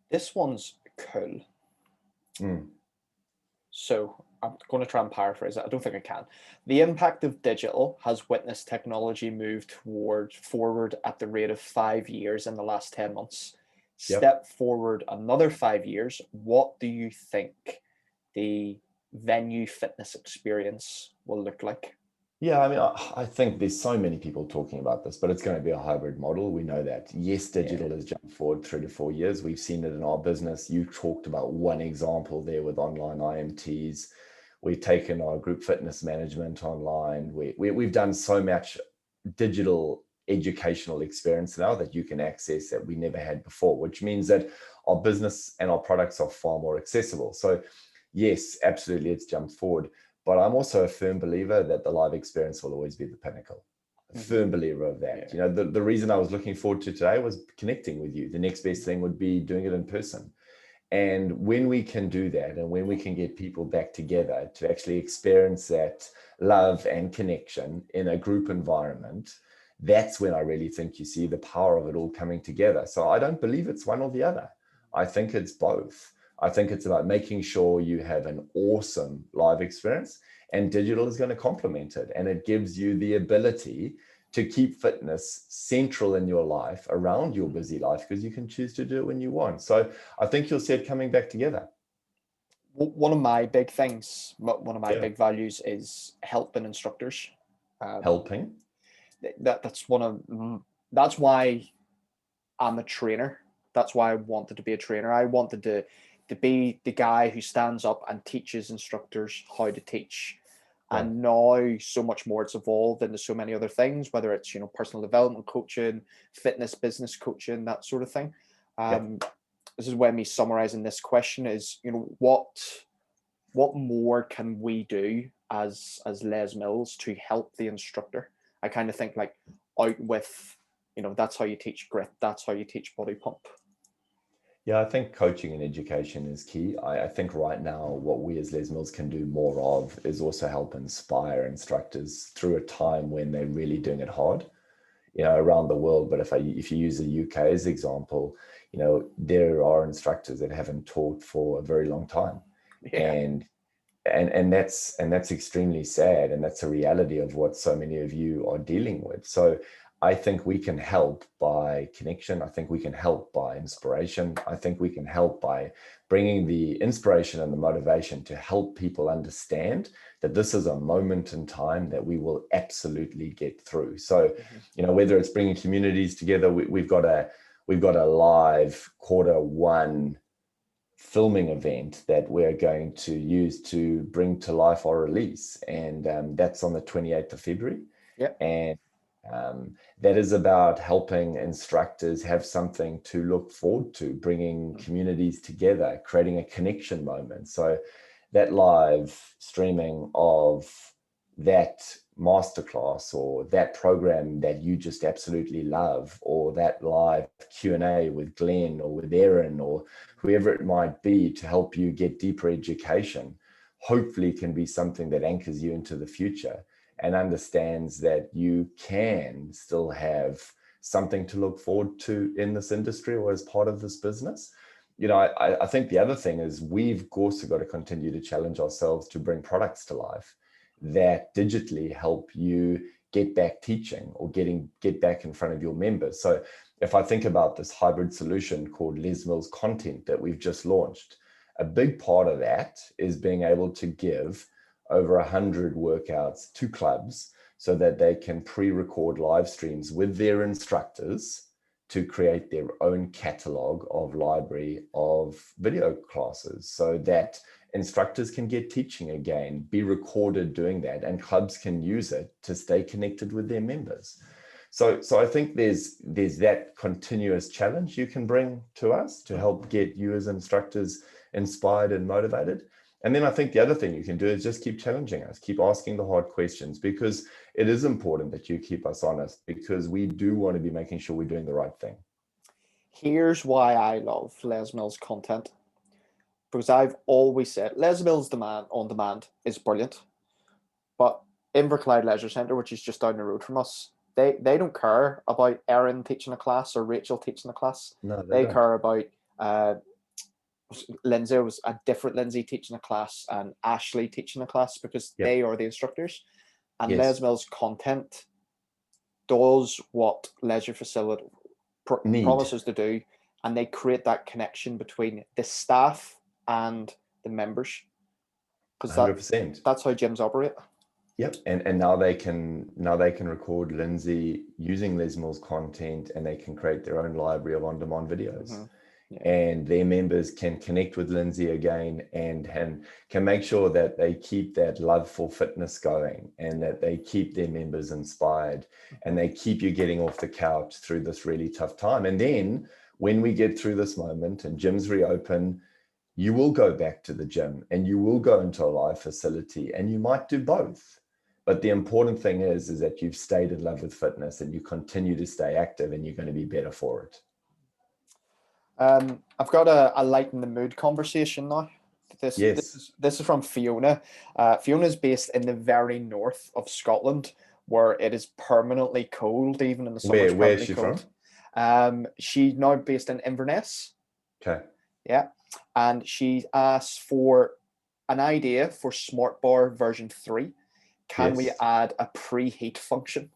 This one's cool. So I'm going to try and paraphrase it. I don't think I can. The impact of digital has witnessed technology move forward at the rate of 5 years in the last 10 months. Step forward another 5 years. What do you think the venue fitness experience will look like? Yeah, I mean, I think there's so many people talking about this, but it's going to be a hybrid model. We know that. Yes, digital has jumped forward 3 to 4 years. We've seen it in our business. You talked about one example there with online IMTs. We've taken our group fitness management online. We've done so much digital educational experience now that you can access that we never had before, which means that our business and our products are far more accessible. So yes, absolutely, it's jumped forward. But I'm also a firm believer that the live experience will always be the pinnacle. A firm believer of that. The reason I was looking forward to today was connecting with you. The next best thing would be doing it in person. And when we can do that, and when we can get people back together to actually experience that love and connection in a group environment, that's when I really think you see the power of it all coming together. So I don't believe it's one or the other. I think it's both. I think it's about making sure you have an awesome live experience, and digital is going to complement it. And it gives you the ability to keep fitness central in your life, around your busy life, because you can choose to do it when you want. So I think you'll see it coming back together. One of my big things, one of my big values is helping instructors. Helping. That's why I'm a trainer. That's why I wanted to be a trainer. I wanted to be the guy who stands up and teaches instructors how to teach. Yeah. And now so much more it's evolved into so many other things, whether it's, personal development coaching, fitness, business coaching, that sort of thing. This is when me summarizing this question is, what more can we do as Les Mills to help the instructor? I kind of think like out with, that's how you teach grit. That's how you teach body pump. Yeah, I think coaching and education is key. I think right now what we as Les Mills can do more of is also help inspire instructors through a time when they're really doing it hard, around the world. But if you use the UK as example, there are instructors that haven't taught for a very long time. Yeah. And that's extremely sad, and that's a reality of what so many of you are dealing with. So I think we can help by connection. I think we can help by inspiration. I think we can help by bringing the inspiration and the motivation to help people understand that this is a moment in time that we will absolutely get through. So, whether it's bringing communities together, we've got a live Q1 filming event that we're going to use to bring to life our release, and that's on the 28th of February. Yeah. And that is about helping instructors have something to look forward to, bringing communities together, creating a connection moment. So that live streaming of that masterclass or that program that you just absolutely love, or that live Q&A with Glenn or with Aaron or whoever it might be to help you get deeper education, hopefully can be something that anchors you into the future and understands that you can still have something to look forward to in this industry or as part of this business. I think the other thing is we've also got to continue to challenge ourselves to bring products to life that digitally help you get back teaching or get back in front of your members. So if I think about this hybrid solution called Les Mills Content that we've just launched, a big part of that is being able to give over 100 workouts to clubs so that they can pre-record live streams with their instructors to create their own catalog of library of video classes, so that instructors can get teaching again, be recorded doing that, and clubs can use it to stay connected with their members. So I think there's that continuous challenge you can bring to us to help get you as instructors inspired and motivated. And then I think the other thing you can do is just keep challenging us, keep asking the hard questions, because it is important that you keep us honest, because we do want to be making sure we're doing the right thing. Here's why I love Les Mills Content, because I've always said Les Mills on demand is brilliant, but Inverclyde Leisure Centre, which is just down the road from us, they don't care about Erin teaching a class or Rachel teaching a class. No, they care about Lindsay. It was a different Lindsay teaching a class and Ashley teaching a class, because they are the instructors. And Les Mills Content does what Leisure Facility promises to do, and they create that connection between the staff and the members, because 100%. That's how gyms operate. Yep, and now they can record Lindsay using Les Mills Content, and they can create their own library of on-demand videos. And their members can connect with Lindsay again and can make sure that they keep that love for fitness going, and that they keep their members inspired, and they keep you getting off the couch through this really tough time. And then when we get through this moment and gyms reopen, you will go back to the gym and you will go into a live facility, and you might do both. But the important thing is that you've stayed in love with fitness and you continue to stay active, and you're going to be better for it. I've got a lighten the mood conversation now. This is from Fiona. Fiona is based in the very north of Scotland, where it is permanently cold, even in the summer. Where is she from? She's now based in Inverness. Okay. Yeah, and she asked for an idea for Smart Bar version 3. Can we add a preheat function?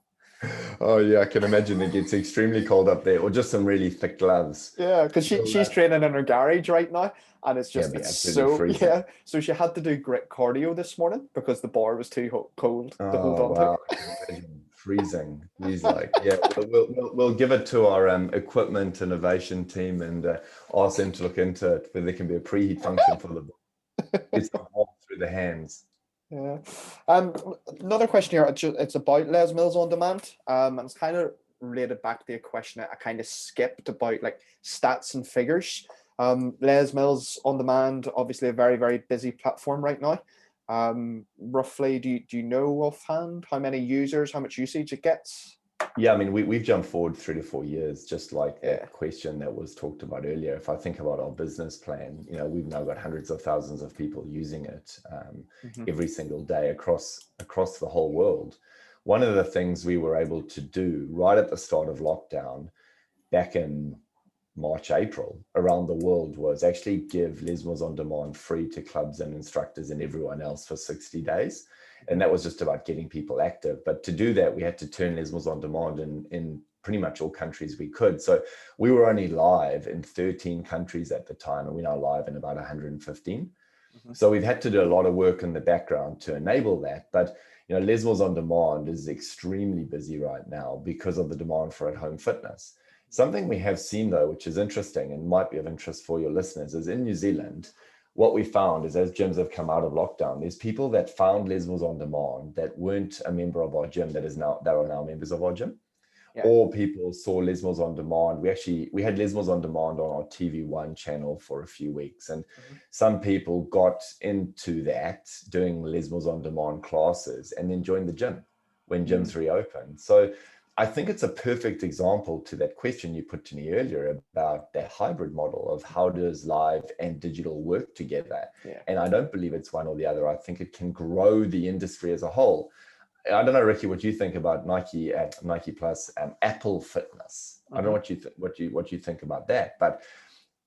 Oh yeah, I can imagine it gets extremely cold up there, or just some really thick gloves. Yeah, because she's training in her garage right now, and Yeah, it's be absolutely so freezing. yeah. So she had to do grit cardio this morning because the bar was too cold to hold Oh on to. wow, I can imagine freezing. He's like, yeah, we'll give it to our equipment innovation team and ask them to look into it, where there can be a preheat function for the get some warmth through the hands. Yeah. Um, Another question here. It's about Les Mills on demand. And it's kind of related back to a question I kind of skipped about like stats and figures. Les Mills on demand, obviously a very, very busy platform right now. Roughly, do you know offhand how many users, how much usage it gets? Yeah, I mean, we've jumped forward 3 to 4 years, just like Yeah. that question that was talked about earlier. If I think about our business plan, we've now got hundreds of thousands of people using it Hmm. every single day across the whole world. One of the things we were able to do right at the start of lockdown, back in March, April, around the world, was actually give Les Mills on Demand free to clubs and instructors and everyone else for 60 days. And that was just about getting people active. But to do that, we had to turn Les Mills on Demand in pretty much all countries we could. So we were only live in 13 countries at the time, and we're now live in about 115. Hmm. So we've had to do a lot of work in the background to enable that. But Les Mills on Demand is extremely busy right now because of the demand for at-home fitness. Something we have seen, though, which is interesting and might be of interest for your listeners, is in New Zealand, what we found is as gyms have come out of lockdown, there's people that found Les Mills on Demand that weren't a member of our gym that are now members of our gym, Yeah. or people saw Les Mills on Demand. We had Les Mills on Demand on our TV1 channel for a few weeks, and Hmm. some people got into that doing Les Mills on Demand classes and then joined the gym when gyms reopened. So I think it's a perfect example to that question you put to me earlier about that hybrid model of how does live and digital work together. Yeah. And I don't believe it's one or the other. I think it can grow the industry as a whole. I don't know, Ricky, what you think about Nike at Nike Plus and Apple Fitness. I don't know what you think about that, but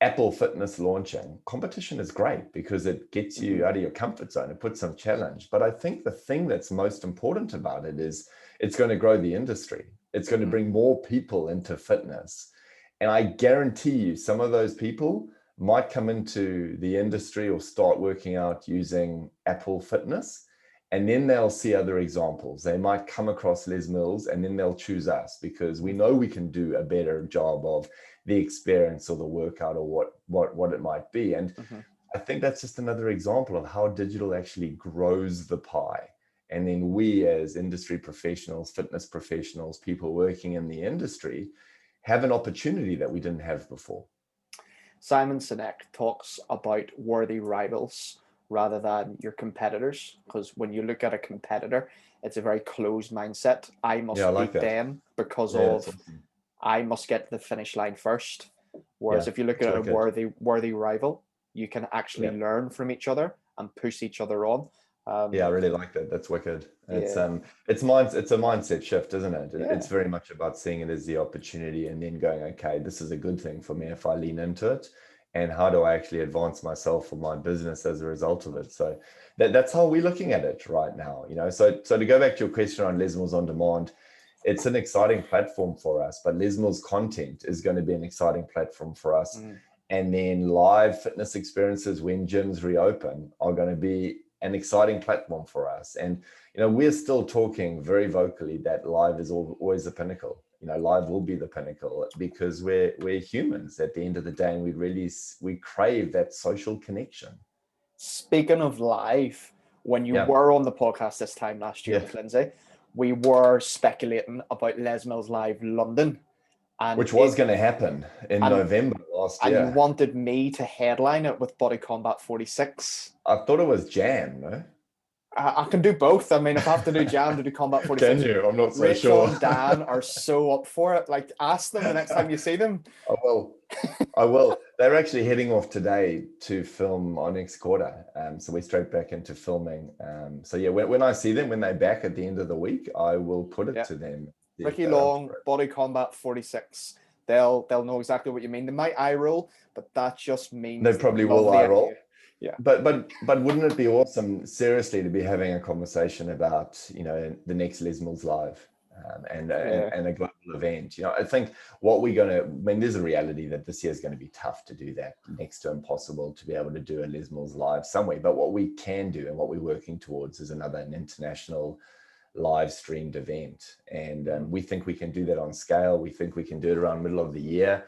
Apple Fitness launching, competition is great because it gets you out of your comfort zone. It puts some challenge. But I think the thing that's most important about it is it's going to grow the industry. It's going to bring more people into fitness. And I guarantee you, some of those people might come into the industry or start working out using Apple Fitness. And then they'll see other examples. They might come across Les Mills and then they'll choose us because we know we can do a better job of the experience or the workout or what it might be. And I think that's just another example of how digital actually grows the pie. And then we as industry professionals, fitness professionals, people working in the industry have an opportunity that we didn't have before. Simon Sinek talks about worthy rivals rather than your competitors, because when you look at a competitor, it's a very closed mindset. I must Yeah, I like beat that. them because Yeah, that's of awesome. I must get to the finish line first. Whereas Yeah, if you look it's at a wicked. worthy rival, you can actually Yeah. learn from each other and push each other on. Yeah, I really like that. That's wicked. It's Yeah, it's a mindset shift, isn't it? It's yeah. very much about seeing it as the opportunity and then going, okay, this is a good thing for me if I lean into it. And how do I actually advance myself or my business as a result of it? So that's how we're looking at it right now. So to go back to your question on Les Mills on Demand, it's an exciting platform for us, but Les Mills content is going to be an exciting platform for us. And then live fitness experiences when gyms reopen are going to be an exciting platform for us. And, we're still talking very vocally that live is always the pinnacle. Live will be the pinnacle because we're humans at the end of the day, and we crave that social connection. Speaking of live, when you Yeah. were on the podcast this time last year Yeah. with Lindsay, we were speculating about Les Mills Live London, and Which was going to happen in and November last and you year. wanted me to headline it with Body Combat 46. I thought it was Jan, no? I can do both. I mean, if I have to do Jam to do Combat Can 46, you? I'm not so Rachel sure. and Dan are so up for it. Like, ask them the next time you see them. I will. I will. They're actually heading off today to film our next quarter. So we're straight back into filming. So yeah, when I see them, when they're back at the end of the week, I will put it to them. Ricky Long, Body Combat 46. They'll know exactly what you mean. They might eye roll, but that just means they probably love will the eye roll. idea. Yeah. But wouldn't it be awesome, seriously, to be having a conversation about, the next Les Mills Live? and a global event. I think what we're going to, there's a reality that this year is going to be tough to do that, next to impossible to be able to do a Les Mills live somewhere. But what we can do and what we're working towards is an international live streamed event. And we think we can do that on scale. We think we can do it around middle of the year.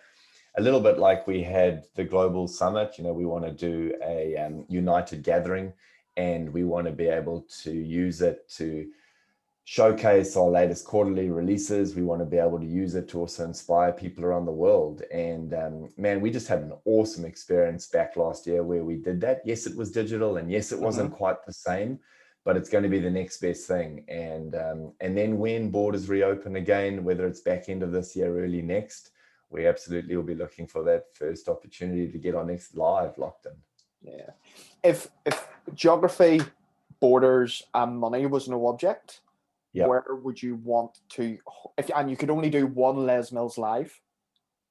A little bit like we had the Global Summit, we want to do a united gathering, and we want to be able to use it to showcase our latest quarterly releases. We want to be able to use it to also inspire people around the world. And man, we just had an awesome experience back last year where we did that. Yes, it was digital, and yes, it wasn't quite the same, but it's going to be the next best thing. And then when borders reopen again, whether it's back end of this year, early next, we absolutely will be looking for that first opportunity to get our next live locked in. Yeah. If geography, borders, and money was no object, where would you want to? And you could only do one Les Mills live,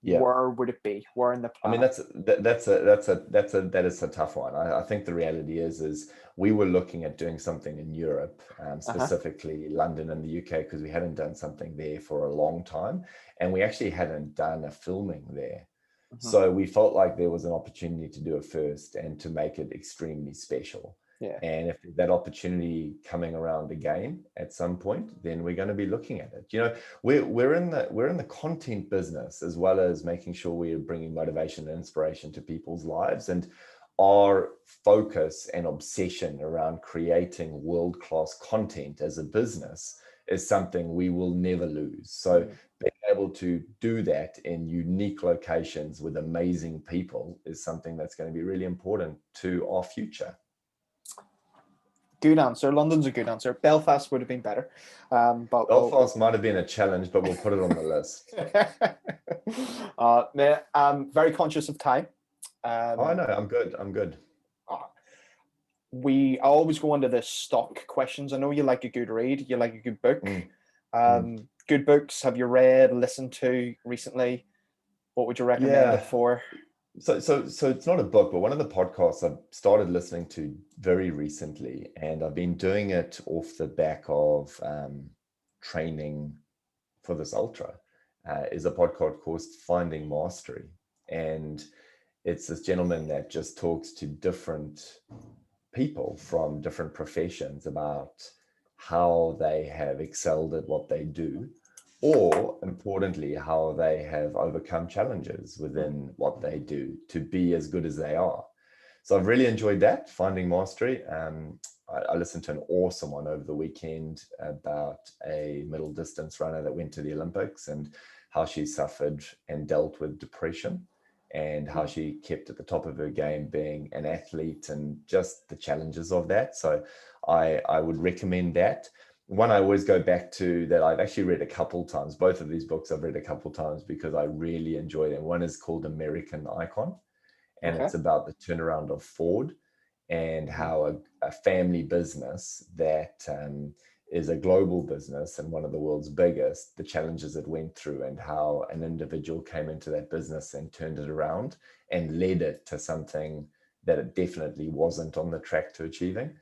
where would it be? Where in the planet? That is a tough one. I think the reality is we were looking at doing something in Europe, specifically London and the UK, because we hadn't done something there for a long time, and we actually hadn't done a filming there. So we felt like there was an opportunity to do it first and to make it extremely special. And if that opportunity coming around again at some point, then we're going to be looking at it. We're in the content business, as well as making sure we're bringing motivation and inspiration to people's lives. And our focus and obsession around creating world-class content as a business is something we will never lose. So being able to do that in unique locations with amazing people is something that's going to be really important to our future. Good answer. London's a good answer. Belfast would have been better. But Belfast might have been a challenge, but we'll put it on the list. I'm very conscious of time. I know. I'm good. I always go into the stock questions. I know you like a good read. You like a good book. Good books have you read, listened to recently? What would you recommend it for? So it's not a book, but one of the podcasts I've started listening to very recently, and I've been doing it off the back of training for this ultra, is a podcast called Finding Mastery. And it's this gentleman that just talks to different people from different professions about how they have excelled at what they do, or importantly, how they have overcome challenges within what they do to be as good as they are. So I've really enjoyed that, Finding Mastery. I listened to an awesome one over the weekend about a middle distance runner that went to the Olympics and how she suffered and dealt with depression, and how she kept at the top of her game being an athlete, and just the challenges of that. So I would recommend that. One I always go back to that I've actually read a couple times. Both of these books I've read a couple times because I really enjoy them. One is called American Icon, and it's about the turnaround of Ford, and how a family business that is a global business and one of the world's biggest, the challenges it went through, and how an individual came into that business and turned it around and led it to something that it definitely wasn't on the track to achieving.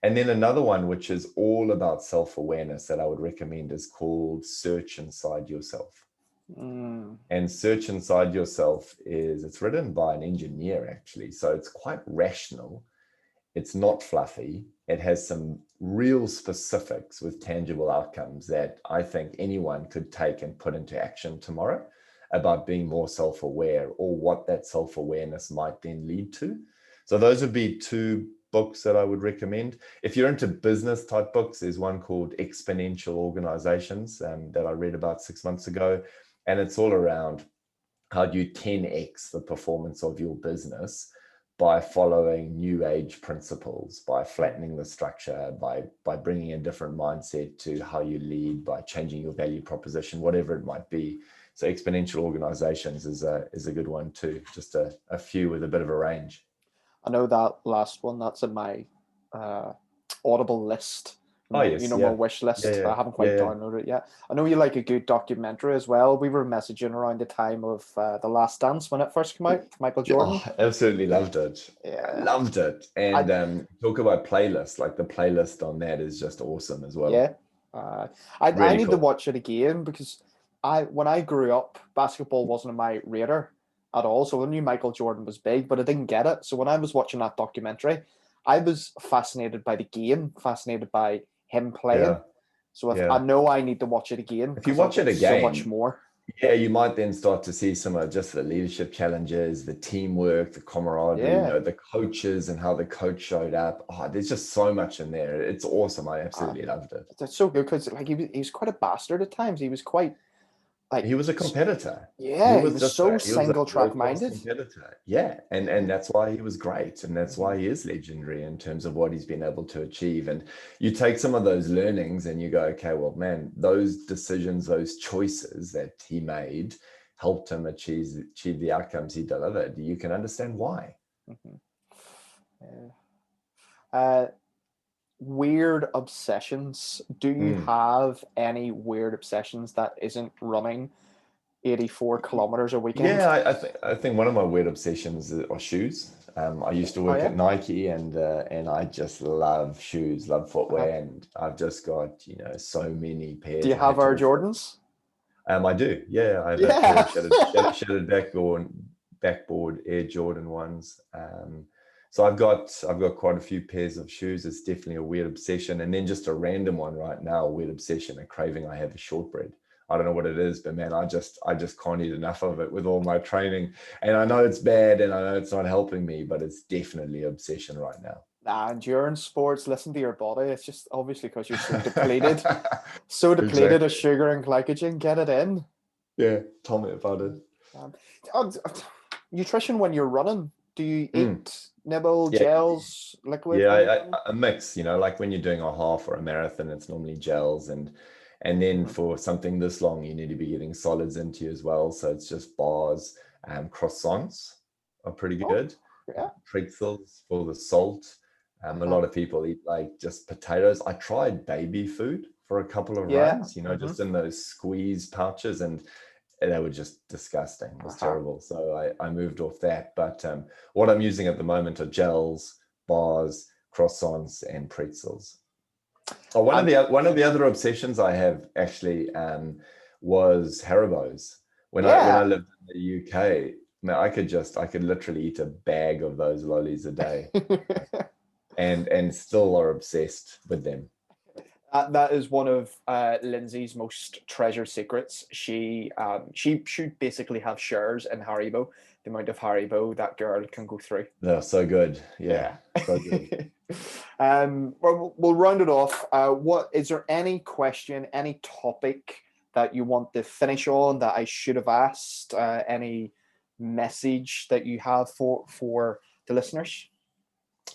And then another one, which is all about self-awareness, that I would recommend, is called Search Inside Yourself. And Search Inside Yourself it's written by an engineer, actually. So it's quite rational. It's not fluffy. It has some real specifics with tangible outcomes that I think anyone could take and put into action tomorrow, about being more self-aware, or what that self-awareness might then lead to. So those would be two books that I would recommend. If you're into business type books, there's one called Exponential Organizations that I read about 6 months ago. And it's all around how do you 10x the performance of your business by following new age principles, by flattening the structure, by bringing a different mindset to how you lead, by changing your value proposition, whatever it might be. So Exponential Organizations is a good one too, just a few with a bit of a range. I know that last one, that's in my Audible list. My wish list. I haven't quite downloaded it yet. I know you like a good documentary as well. We were messaging around the time of The Last Dance when it first came out, Michael Jordan. Absolutely loved it. Loved it. And talk about playlists, like the playlist on that is just awesome as well. I Really need to cool. watch it again because when I grew up, basketball wasn't on my radar at all. So I knew Michael Jordan was big, but I didn't get it. So when I was watching that documentary, I was fascinated by the game, fascinated by him playing. Yeah. So if I Yeah. know I need to watch it again If you because I'll watch it get so much again, more. yeah, you might then start to see some of just the leadership challenges, the teamwork, the camaraderie, Yeah, the coaches and how the coach showed up. Oh, there's just so much in there. It's awesome. I uh, absolutely loved it. that's so good because like he was quite a bastard at times. He was quite like He was a competitor. He yeah, he was was just so he was a single track world-class minded. competitor. Yeah. And Yeah. that's why he was great. And that's Mhm. why he is legendary in terms of what he's been able to achieve. And you take some of those learnings and you go, okay, well, man, those decisions, those choices that he made helped him achieve the outcomes he delivered. You can understand why. Mhm. Yeah. Uh, weird obsessions. Do you Mm. have any weird obsessions that isn't running 84 kilometers a weekend? Yeah, I think one of my weird obsessions are shoes. I used to Oh work yeah. at Nike, and I just love shoes, love Uh, footwear, and I've just got so many do pairs. you I had have to our also. Jordans? I do. Yeah, I have a pair Yeah. of shattered backboard Air Jordan ones. So I've got quite a few pairs of shoes. It's definitely a weird obsession. And then just a random one right now, a weird obsession, a craving I have is shortbread. I don't know what it is, but man, I just can't eat enough of it with all my training. And I know it's bad and I know it's not helping me, but it's definitely an obsession right now. Nah, endurance sports, listen to your body. It's just obviously because you're so depleted of Exactly. sugar and glycogen. Get it in. Yeah. Tell me about it. Um, uh, nutrition when you're running. Do you Mm. eat nibble, Yeah. gels, liquid Yeah, when you're running? a mix, like when you're doing a half or a marathon, it's normally gels and then Mhm. for something this long, you need to be getting solids into you as well. So it's just bars, croissants are pretty Oh, good, yeah. pretzels for the salt. A Uh, lot of people eat like just potatoes. I tried baby food for a couple of yeah. runs, Hmm. just in those squeeze pouches, and they were just disgusting. It was Uh-huh. terrible. So I moved off that. But what I'm using at the moment are gels, bars, croissants, and pretzels. Oh, And one of the other obsessions I have actually was Haribo's. When I yeah. lived in the UK, man, I could literally eat a bag of those lollies a day, and still are obsessed with them. That is one of Lindsay's most treasured secrets. She should basically have shares in Haribo. The amount of Haribo that girl can go through. They're so good. Yeah, Yeah. so good. Well, we'll round it off. What is there any question, any topic that you want to finish on that I should have asked? Any message that you have for the listeners?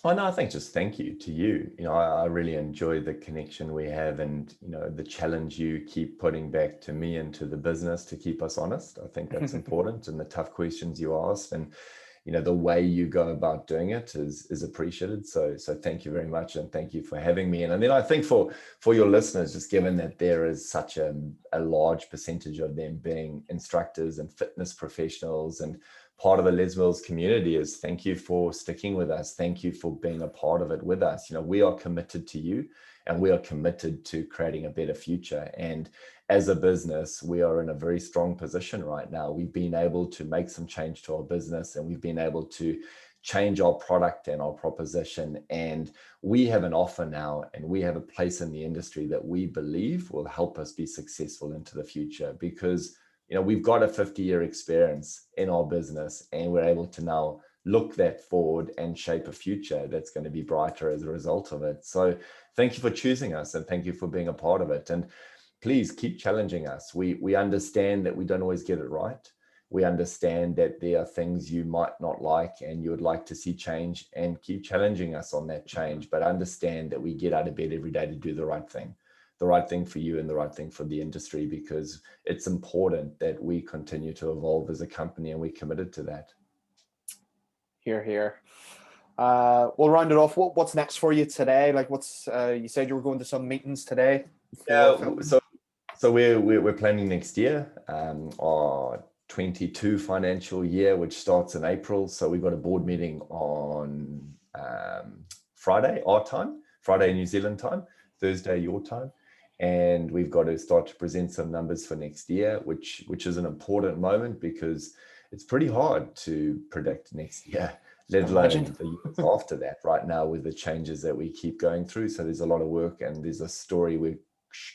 Oh no, I think just thank you to you. I really enjoy the connection we have and, the challenge you keep putting back to me and to the business to keep us honest. I think that's important and the tough questions you ask and, the way you go about doing it is appreciated. So thank you very much. And thank you for having me. And then I think for your listeners, just given that there is such a large percentage of them being instructors and fitness professionals and part of the Les Mills community, is thank you for sticking with us. Thank you for being a part of it with us. We are committed to you and we are committed to creating a better future. And as a business, we are in a very strong position right now. We've been able to make some change to our business and we've been able to change our product and our proposition. And we have an offer now and we have a place in the industry that we believe will help us be successful into the future because we've got a 50-year experience in our business and we're able to now look that forward and shape a future that's going to be brighter as a result of it. So thank you for choosing us and thank you for being a part of it. And please keep challenging us. We understand that we don't always get it right. We understand that there are things you might not like and you would like to see change, and keep challenging us on that change. But understand that we get out of bed every day to do the right thing for you and the right thing for the industry, because it's important that we continue to evolve as a company and we're committed to that. Here, here. We'll round it off. What's next for you today? Like, what's you said you were going to some meetings today before Yeah, filming. so we're planning next year, our 22 financial year, which starts in April. So we've got a board meeting on Friday, our time, Friday New Zealand time, Thursday your time. and we've got to start to present some numbers for next year, which is an important moment because it's pretty hard to predict next year, let alone the years after that right now with the changes that we keep going through. So there's a lot of work, and there's a story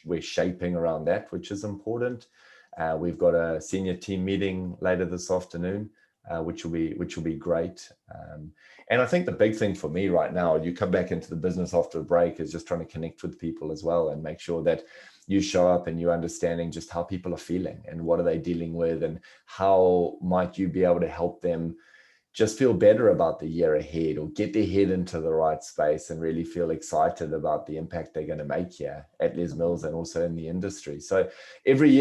we're shaping around that, which is important. We've got a senior team meeting later this afternoon, which will be great. And I think the big thing for me right now, you come back into the business after a break, is just trying to connect with people as well and make sure that you show up and you're understanding just how people are feeling and what are they dealing with, and how might you be able to help them just feel better about the year ahead, or get their head into the right space and really feel excited about the impact they're going to make here at Les Mills and also in the industry. So every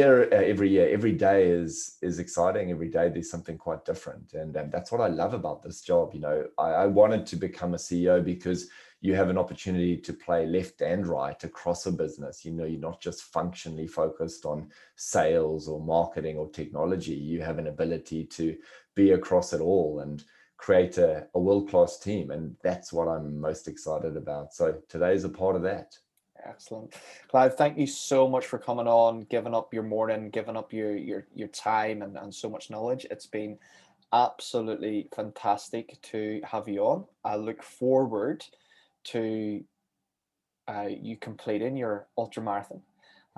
day is exciting. Every day there's something quite different. And that's what I love about this job. You know, I wanted to become a CEO because you have an opportunity to play left and right across a business. You know, you're not just functionally focused on sales or marketing or technology. You have an ability to be across it all and create a world-class team. And that's what I'm most excited about. So today's a part of that. Excellent. Clive, thank you so much for coming on, giving up your morning, giving up your time and so much knowledge. It's been absolutely fantastic to have you on. I look forward to you completing your ultra marathon.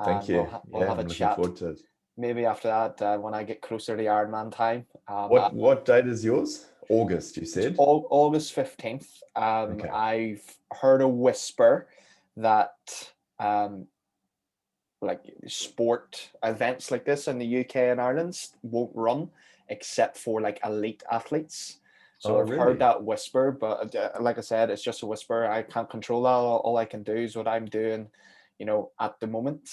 Thank you. We'll have a I'm chat. looking forward to it. Maybe after that, when I get closer to the Ironman time. What date is yours? August, you said? August 15th. Okay. I've heard a whisper that like sport events like this in the UK and Ireland won't run except for like elite athletes. So I've heard that whisper, but like I said, it's just a whisper. I can't control that. All I can do is what I'm doing, you know, at the moment.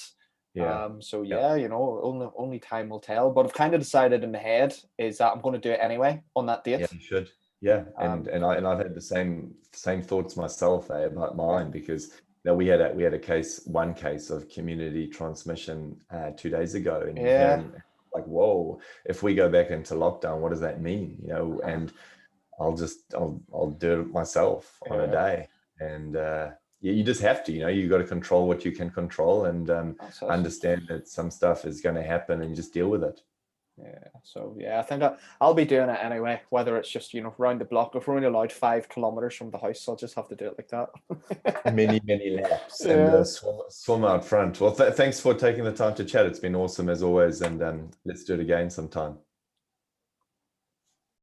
Yeah. So yeah, you know, only time will tell. But I've kind of decided in my head is that I'm going to do it anyway on that date. Yeah, you should. Yeah, and I've had the same thoughts myself about mine, because you know, we had one case of community transmission 2 days ago, and like, whoa, if we go back into lockdown, what does that mean? You know, and I'll do it myself on a day, and you just have to, you know, you got to control what you can control, and understand that some stuff is going to happen, and just deal with it. Yeah, so yeah, I think I'll be doing it anyway, whether it's just, you know, round the block. If we're only allowed 5 kilometers from the house, I'll just have to do it like that. many laps, and swim out front. Well, thanks for taking the time to chat. It's been awesome as always, and let's do it again sometime.